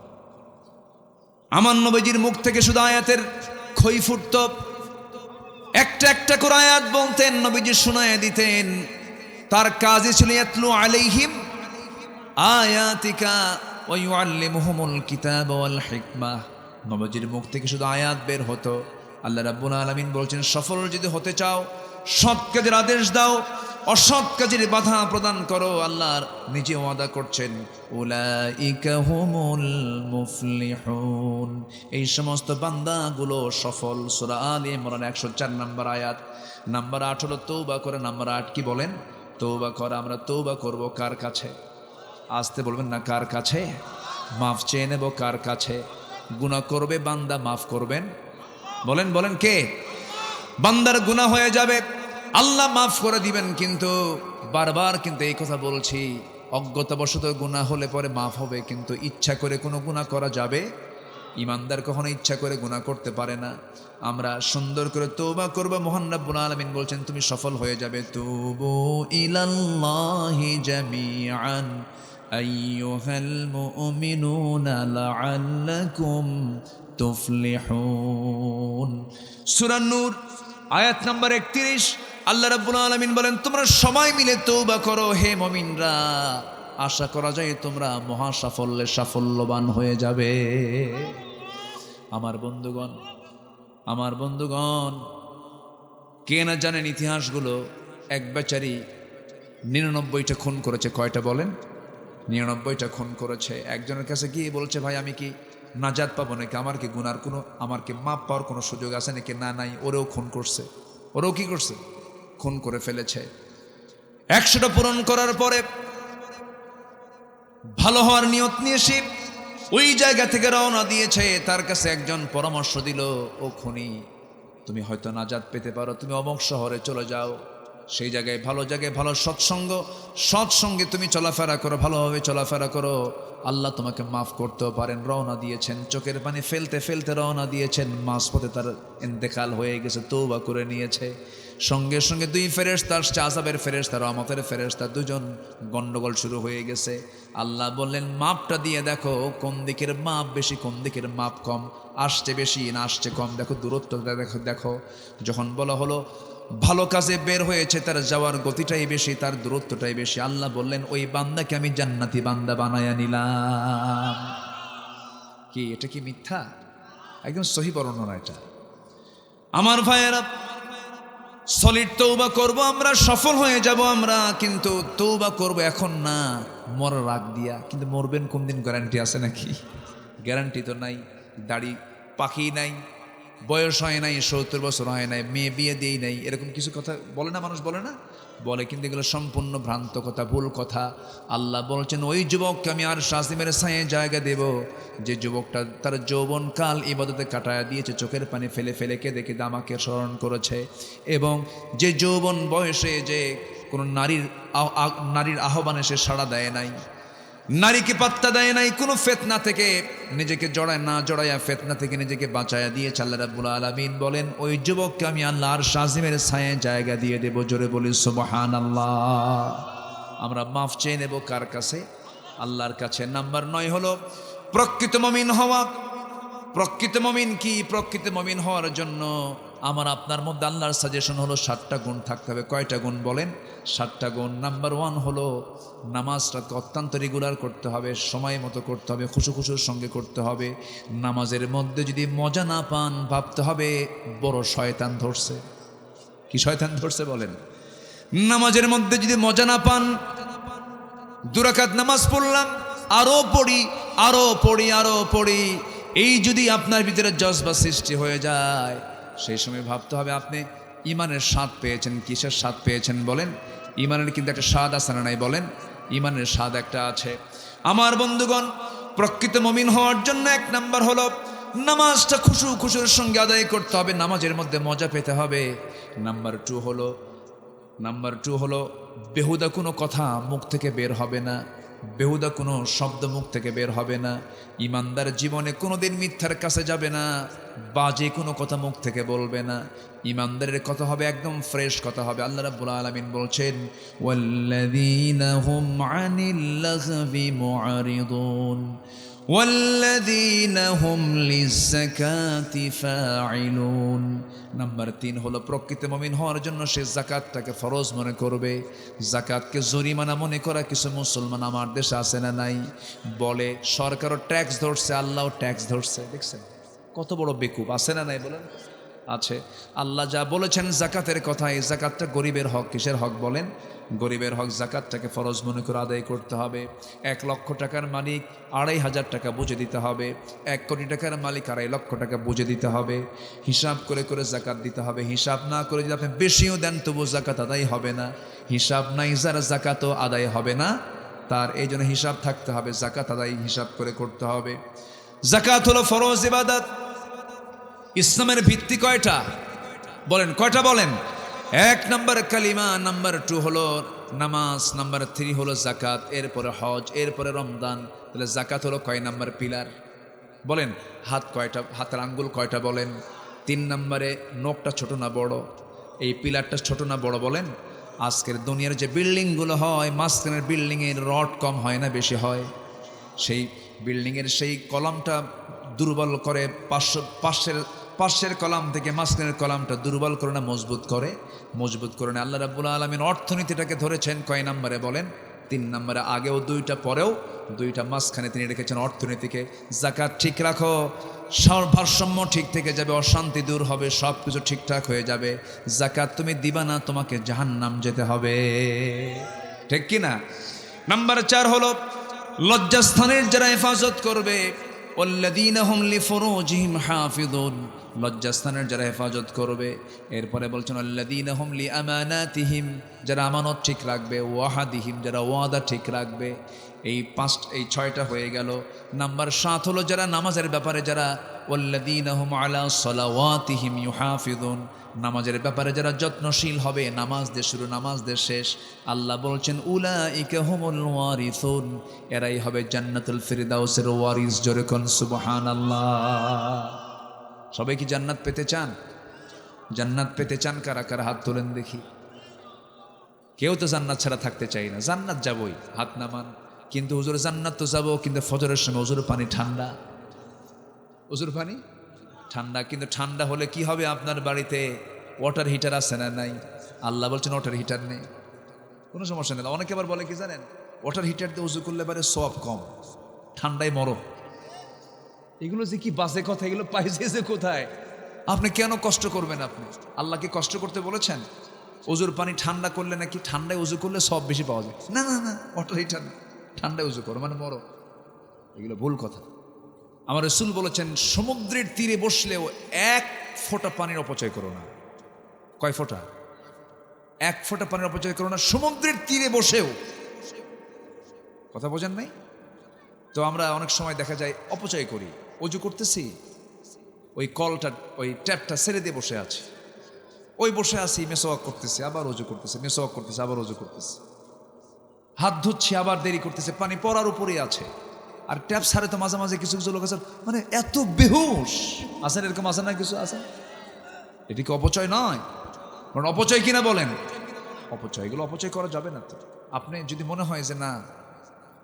আমার নবীজির মুখ থেকে শুধু আয়াতের খই ফুটত, একটা একটা করে আয়াত বলতেন, নবীজি শুনায়া দিতেন। তার কাজই ছিল ইয়াতলু আলাইহিম আয়াতিকা ওয়া ইউআল্লিমুহুমুল কিতাব ওয়াল হিকমাহ। নবীজির মুখ থেকে শুধু আয়াত বের হতো। আল্লাহ রাব্বুল আলামিন বলছেন, সফল যদি হতে চাও সৎ কাজের আদেশ দাও, অসৎ কাজের বাধা প্রদান করো। আল্লাহ নিজে ওয়াদা করছেন, উলাইকা হুমুল মুফলিহুন, এই সমস্ত বান্দাগুলো সফল। সূরা আলে ইমরান 104 নম্বর আয়াত। নাম্বার 8 হলো তওবা করে। নাম্বার 8 কি বলেন? তওবা করা। আমরা তওবা করব কার কাছে? আসতে বলবেন না, কার কাছে? মাফ চেয়ে নেব কার কাছে? গুনাহ করবে বান্দা, মাফ করবেন? বলেন বলেন কে? বান্দার গুনাহ হয়ে যাবে, আল্লাহ মাফ করে দিবেন। কিন্তু বারবার কিন্তু এই কথা বলছি, অজ্ঞতাবশত গুনাহ হলে পরে মাফ হবে, কিন্তু ইচ্ছা করে কোনো গুনাহ করা যাবে ইমানদার কখনো ইচ্ছা করে গুনাহ করতে পারে না। আমরা সুন্দর করে তওবা করব, মহান রব্বুল আলামিন বলছেন তুমি সফল হয়ে যাবে। তুবু ইলাল্লাহি জামিআন আইয়ুহাল মুমিনুনা লাআল্লাকুম তুফলিহুন। সূরা নূর আয়াত নাম্বার 31, আল্লাহ রাব্বুল আলামিন বলেন তোমরা সবাই মিলে তওবা করো হে মুমিনরা, আশা করা যায় তোমরা মহা সাফল্যে সাফল্যবান হয়ে যাবে। আমার বন্ধুগণ, কে না জানেন ইতিহাসগুলো, এক বেচারি 99টা খুন করেছে। কয়টা বলেন? 99টা খুন করেছে। একজনের কাছে গিয়ে বলছে ভাই আমি কি নাজাত পাবো নাকি, আমার কি গুনার কোনো, আমার কি মাপ পাওয়ার কোনো সুযোগ আছে নাকি? না নাই, ওরেও খুন করছে। ওরেও কি করছে? খুন করে ফেলেছে। 100টা পূরণ করার পরে ভালো হওয়ার নিয়ত নিয়ে সে ওই জায়গা থেকে রওনা দিয়েছে। তার কাছে একজন পরামর্শ দিল, ও খুনি তুমি হয়তো নাজাত পেতে পারো, তুমি অমুক শহরে চলে যাও, সেই জায়গায় ভালো সৎসঙ্গে তুমি চলাফেরা করো, ভালোভাবে চলাফেরা করো, আল্লাহ তোমাকে মাফ করতেও পারেন। রওনা দিয়েছেন, চোখের পানি ফেলতে ফেলতে রওনা দিয়েছেন। মাঝপথে তার ইন্তেকাল হয়ে গেছে, তওবা করে নিয়েছে। সঙ্গে সঙ্গে দুই ফেরেশতা আসছে, আযাবের ফেরেশতা, রহমতের ফেরেশতা, দুজন গন্ডগোল শুরু হয়ে গেছে। আল্লাহ বললেন মাপটা দিয়ে দেখো কোন দিকের মাপ বেশি, কোন দিকের মাপ কম, আসছে বেশি না আসছে কম, দেখো দূরত্বটা দেখো। যখন বলা হলো ভালো কাজে বের হয়েছে, তার যাওয়ার গতিটাই বেশি, তার দূরত্বটাই বেশি, আল্লাহ বললেন ওই বান্দাকে আমি জান্নাতি বান্দা বানায়া নিলাম। কি এটা কি মিথ্যা? একদম সহি বর্ণনা এটা। আমার ভাইয়েরা, সলিড তওবা করব আমরা, সফল হয়ে যাব আমরা, কিন্তু তওবা করব এখন না, মরার আগ দিয়া। কিন্তু মরবেন কোন দিন গ্যারান্টি আছে নাকি? গ্যারান্টি তো নাই। দাড়ি পাখি নাই, বয়স হয় নাই, 70 বছর হয় নাই, মেয়ে বিয়ে দিয়েই নাই, এরকম কিছু কথা বলে না মানুষ, বলে না? বলে, কিন্তু এগুলো সম্পূর্ণ ভ্রান্ত কথা, ভুল কথা। আল্লাহ বলছেন ওই যুবককে আমি আর শাসিমের ছায়ে জায়গা দেব, যে যুবকটা তার যৌবনকাল ইবাদতে কাটায়া দিয়েছে, চোখের পানি ফেলে ফেলে কেঁদে কেঁদে আমাকে স্মরণ করেছে, এবং যে যৌবন বয়সে যে কোনো নারীর আহ্বানে সে সাড়া দেয় নাই, নারীকে পাত্তা দেয় নাই, কোনো ফিতনা থেকে নিজেকে জড়ায়া ফিতনা থেকে নিজেকে বাঁচায়া দিয়েছে। আল্লাহ রাব্বুল আলামিন বলেন ওই যুবককে আমি আল্লাহ আর শাসিমের ছায়ে জায়গা দিয়ে দেব। জোরে বলি সুবহানাল্লাহ। আমরা মাফ চেয়ে নেব কার কাছে? আল্লাহর কাছে। নাম্বার 9 হলো প্রকৃত মুমিন হওয়া। প্রকৃত মুমিন কি? প্রকৃত মুমিন হওয়ার জন্য আমার আপনার মধ্যে আল্লাহর সাজেশন হলো 7টা গুণ থাকতে হবে। কয়টা গুণ বলেন? 7টা গুণ। নাম্বার 1 হলো নামাজটাকে অত্যন্ত রেগুলার করতে হবে, সময় মতো করতে হবে, খুশুর সঙ্গে করতে হবে। নামাজের মধ্যে যদি মজা না পান, ভাবতে হবে বড় শয়তান ধরছে। কি শয়তান ধরছে বলেন? নামাজের মধ্যে যদি মজা না পান, 2 রাকাত নামাজ পড়লাম, আরো পড়ি, এই যদি আপনার ভিতরে জজবা সৃষ্টি হয়ে যায়, সেই সময় ভাবতে হবে আপনি ইমানের স্বাদ পেয়েছেন। কিসের স্বাদ পেয়েছেন বলেন? ইমানের কিন্তু একটা স্বাদ আছে না নাই বলেন? ইমানের স্বাদ একটা আছে। আমার বন্ধুগণ, প্রকৃত মুমিন হওয়ার জন্য 1 নাম্বার হলো নামাজটা খুশুর সঙ্গে আদায় করতে হবে, নামাজের মধ্যে মজা পেতে হবে। নাম্বার 2 হলো বেহুদা কোনো কথা মুখ থেকে বের হবে না, বেহুদা কোনো শব্দ মুখ থেকে বের হবে না। ইমানদার জীবনে কোনোদিন মিথ্যার কাছে যাবে না, বাজে কোনো কথা মুখ থেকে বলবে না। ইমানদারের কথা হবে একদম ফ্রেশ কথা হবে। আল্লাহ রাব্বুল আলামিন বলছেন ওয়াল্লাযীনা হুম আনিল লাগবি মুআরিদুন ওয়াল্লাযীনা হুম লিয-যাকাতি ফাঈলুন। নাম্বার 3 হলো প্রকৃত মুমিন হওয়ার জন্য সে যাকাতটাকে ফরজ মনে করবে। যাকাতকে জরিমানা মনে করা কিছু মুসলমান আমার দেশে আছে না নাই? বলে সরকারও ট্যাক্স ধরছে, আল্লাহও ট্যাক্স ধরছে। দেখছেন কত বড় বেকুব, আছে না নাই বলেন? আছে। আল্লাহ যা বলেছেন যাকাতের কথা, এই যাকাতটা গরিবের হক। কিসের হক বলেন? গরিবের হক। যাকাতটাকে ফরজ মনে করে আদায় করতে হবে। 1 লক্ষ টাকার মালিক 2,500 টাকা বুঝে দিতে হবে। 1 কোটি টাকার মালিক 2.5 লক্ষ টাকা বুঝে দিতে হবে। হিসাব করে করে যাকাত দিতে হবে। হিসাব না করে যদি আপনি বেশিও দেন তবু যাকাত আদায় হবে না। হিসাব নাই যার যাকাতও আদায় হবে না তার। এই জন্য হিসাব থাকতে হবে, যাকাত আদায় হিসাব করে করতে হবে। যাকাত হলো ফরজ ইবাদত। ইসলামের ভিত্তি কয়টা বলেন? কয়টা বলেন? 1 নাম্বার কালিমা, নাম্বার 2 হলো নামাজ, নাম্বার 3 হলো যাকাত, এরপরে হজ, এরপরে রমজান। তাহলে যাকাত হলো কয় নাম্বার পিলার? বলেন হাত কয়টা, হাতের আঙ্গুল কয়টা বলেন? 3 নম্বরে নখটা ছোট না বড়? এই পিলারটা ছোট না বড় বলেন? আজকের দুনিয়ার যে বিল্ডিংগুলো হয়, মাঝখানের বিল্ডিংয়ের রড কম হয় না বেশি হয়? সেই বিল্ডিংয়ের সেই কলামটা দুর্বল করে, পাশের কলাম থেকে মাঝখানের কলামটা দুর্বল করে না মজবুত করে? মজবুত করে না। আল্লাহ রাব্বুল আলামিন অর্থনীতিটাকে ধরেছেন কয় নম্বরে বলেন? 3 নম্বরে। আগেও 2টা, পরেও 2টা, মাঝখানে তিনি রেখেছেন অর্থনীতিকে। যাকাত ঠিক রাখো, ভারসাম্য ঠিক থেকে যাবে, অশান্তি দূর হবে, সব কিছু ঠিকঠাক হয়ে যাবে। যাকাত তুমি দিবা না, তোমাকে জাহান্নাম যেতে হবে, ঠিক কি না? নাম্বার 4 হলো লজ্জাস্থানের যারা হেফাজত করবে, ওয়াল্লাযীনা হুম লিফুরুজিহিম হাফিযুন, লজ্জাস্থানের যারা হেফাজত করবে। এরপরে বলছেন ওয়াল্লাযীনা হুম লিআমানাতিহিম, যারা আমানত ঠিক রাখবে, ওয়াহাদিহিম, যারা ওয়াদা ঠিক রাখবে। এই 6টা হয়ে গেল। নাম্বার 7 হলো যারা নামাজের ব্যাপারে, যারা ওয়াল্লাযীনা হুম আলা সালাওয়াতিহিম ইউহাফিযুন, নামাজের ব্যাপারে যারা যত্নশীল হবে, নামাজ দিয়ে শুরু নামাজ দিয়ে শেষ। আল্লাহ বলছেন উলাইকা হুমুল ওয়ারিসুন, এরাই হবে জান্নাতুল ফিরদাউসের ওয়ারিস। জোরে কোন সুবহানাল্লাহ। সবাই কি জান্নাত পেতে চান? জান্নাত পেতে চান কারা কারা? হাত তোলেন দেখি। কেউ তো জান্নাত ছাড়া থাকতে চাই না। জান্নাত যাবই, হাত নামান। কিন্তু হুজুর জান্নাত তো যাবো, কিন্তু ফজরের সময় হুজুর পানি ঠান্ডা, হুজুর পানি ঠান্ডা। কিন্তু ঠান্ডা হলে কি হবে? আপনার বাড়িতে ওয়াটার হিটার আছে না নাই? আল্লাহ বলছেন ওয়াটার হিটার নেই, কোনো সমস্যা নেই। অনেকে আবার বলে কি জানেন, ওয়াটার হিটার দিয়ে উজু করলে পারে সব কম, ঠান্ডায় মরো। এগুলো যে কি বাজে কথা, এগুলো পাইছে যে কোথায়? আপনি কেন কষ্ট করবেন? আপনি আল্লাহকে কষ্ট করতে বলেছেন? উজুর পানি ঠান্ডা করলে নাকি ঠান্ডায় উজু করলে সব বেশি পাওয়া যায়? না না না, ওয়াটার হিটার না, ঠান্ডায় উজু করো মানে মরো। এগুলো ভুল কথা। আমার রাসূল বলেছেন সমুদ্রের তীরে বসলেও 1 ফোঁটা পানির অপচয় করো না। কয় ফোঁটা? 1 ফোঁটা পানির অপচয় করো না সমুদ্রের তীরে বসেও। কথা বোঝেন নাই? তো আমরা অনেক সময় দেখা যায় অপচয় করি। অজু করতেছি, ওই কলটা, ওই ট্যাপটা ছেড়ে দিয়ে বসে আছি, ওই বসে আছি, মেসওয়াক করতেছি, আবার অজু করতেছি, মেসওয়াক করতেছি, আবার অজু করতেছি, হাত ধুচ্ছি, আবার দেরি করতেছে, পানি পড়ার উপরেই আছে। আর ট্যাপ ছাড়ে তো মাঝে মাঝে কিছু কিছু লোক আছে, মানে এত বেহুশ আছেন, এরকম আছে না কিছু আছে? এটি কি অপচয় নয়? কারণ অপচয় কিনা বলেন? অপচয়। এগুলো অপচয় করা যাবে না। তো আপনি যদি মনে হয় যে না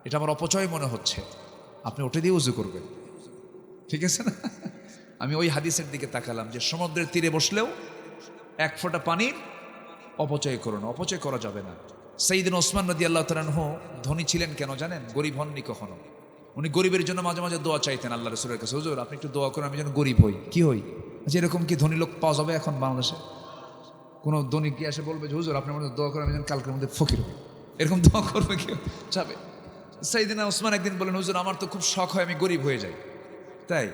এটা আমার অপচয় মনে হচ্ছে, আপনি ওটা দিয়ে উজু করবেন, ঠিক আছে না? আমি ওই হাদিসের দিকে তাকালাম যে সমুদ্রের তীরে বসলেও 1 ফোঁটা পানির অপচয় করো না, অপচয় করা যাবে না। সাইয়েদনা ওসমান রাদিয়াল্লাহু তাআলা আনহু ধনী ছিলেন কেন জানেন? গরিব হননি কখনো। উনি গরিবের জন্য মাঝে মাঝে দোয়া চাইতেন আল্লাহ রাসূলের কাছে, হুজুর আপনি একটু দোয়া করেন, আমি যেন গরিব হই। কি হই? যে এরকম কি ধনী লোক পাওয়া যাবে এখন বাংলাদেশে? কোনো ধনী কি এসে বলবে যে হুজুর আপনার মধ্যে দোয়া করেন, আমি যেন কালকের মধ্যে ফকির হই? এরকম দোয়া করবে কেউ? যাবে? সাইয়েদনা ওসমান একদিন বলেন, হুজুর আমার তো খুব শখ হয় আমি গরিব হয়ে যাই। তাই?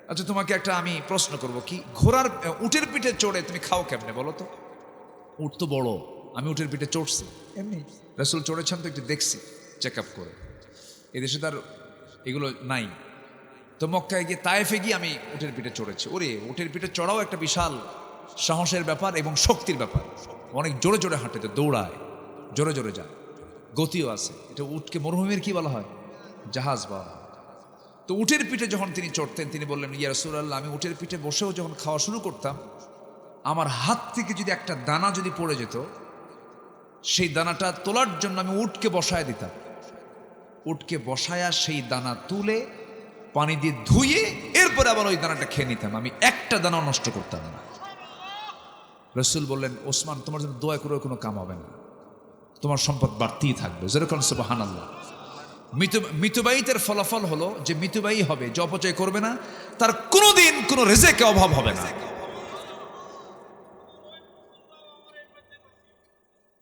আচ্ছা তোমাকে একটা আমি প্রশ্ন করব, কি ঘোড়ার উটের পিঠে চড়ে তুমি খাও কেমনে বলো তো? উট তো বড়, আমি উটের পিঠে চড়ছি এমনি, রাসূল চড়েছেন তো একটু দেখছি চেক আপ করে। এদেশে তার এগুলো নাই। তো মক্কায় গিয়ে, তায়েফে গিয়ে আমি উটের পিঠে চড়েছি। ওরে উটের পিঠে চড়াও একটা বিশাল সাহসের ব্যাপার এবং শক্তির ব্যাপার। অনেক জোরে জোরে হাঁটে, তো দৌড়ায়, জোরে জোরে যায়, গতিও আছে। এটা উটকে মরুভূমির কি বলা হয়? জাহাজ বলা হয়। তো উটের পিঠে যখন তিনি চড়তেন, তিনি বললেন ইয়া রাসূলুল্লাহ, আমি উটের পিঠে বসেও যখন খাওয়া শুরু করতাম, আমার হাত থেকে যদি একটা দানা যদি পড়ে যেত, সেই দানাটা তোলার জন্য আমি উটকে বসায় দিতাম। উটকে বসায়া সেই দানা তুলে পানি দিয়ে ধুয়ে এরপরে আবার ওই দানাটা খেয়ে নিতাম। আমি একটা দানা নষ্ট করতাম না। রাসূল বললেন, ওসমান তোমার জন্য দোয়া করে কোনো কাম হবে না, তোমার সম্পদ বাড়তেই থাকবে। যেরকম সুবহানাল্লাহ। মিতব্যয়ীদের ফলাফল হলো যে মিতব্যয়ী হবে, যে অপচয় করবে না, তার কোনোদিন কোনো রিজেকে অভাব হবে না।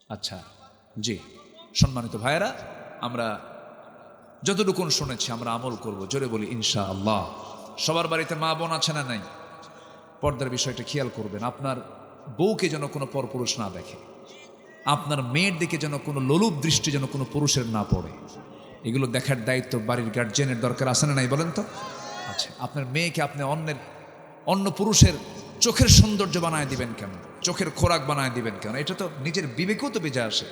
আচ্ছা জি, সম্মানিত ভাইয়েরা, আমরা যতটুকু শুনেছি আমরা আমল করব, জোরে বলি ইনশাআল্লাহ। সবার বাড়িতে মা বোন আছে না নাই? পর্দার বিষয়টা খেয়াল করবেন। আপনার বউকে যেন কোনো পরপুরুষ না দেখে, আপনার মেয়ের দিকে যেন কোনো লোলুপ দৃষ্টি যেন কোনো পুরুষের না পড়ে। এগুলো দেখার দায়িত্ব বাড়ির গার্জিয়ানের দরকার আছে না নাই বলেন তো? আচ্ছা, আপনার মেয়েকে আপনি অন্য পুরুষের চোখের সৌন্দর্য বানায় দিবেন কেন? চোখের খোরাক বানায় দিবেন কেন? এটা তো নিজের বিবেকেও তো বেজে আসে।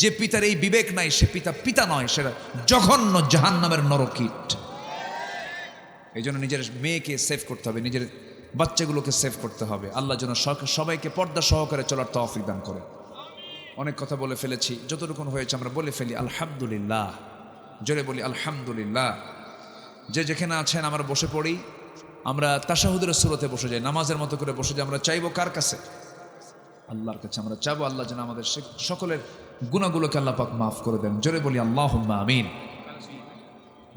যে পিতার এই বিবেক নাই, সে পিতা নয়, সেটা জঘন্য জাহান্নামের নরকীট। এই জন্য নিজের মেয়েকে সেভ করতে হবে, নিজের বাচ্চাগুলোকে সেভ করতে হবে। আল্লাহ যেন সবাইকে পর্দা সহকারে চলার তৌফিক দান করে। অনেক কথা বলে ফেলেছি, যতটুকু হয়েছে আমরা বলে ফেলি আলহামদুলিল্লাহ, জোরে বলি আলহামদুলিল্লাহ। যে যেখানে আছেন আমরা বসে পড়ি, আমরা তাশাহুদের সূরতে বসে যাই, নামাজের মতো করে বসে যাই। আমরা চাইবো কার কাছে? আল্লাহর কাছে আমরা চাইবো আল্লাহ যেন আমাদের সকলের গুনাহগুলোকে আল্লাহ পাক মাফ করে দেন। জোরে বলি আল্লাহুম্মা আমিন।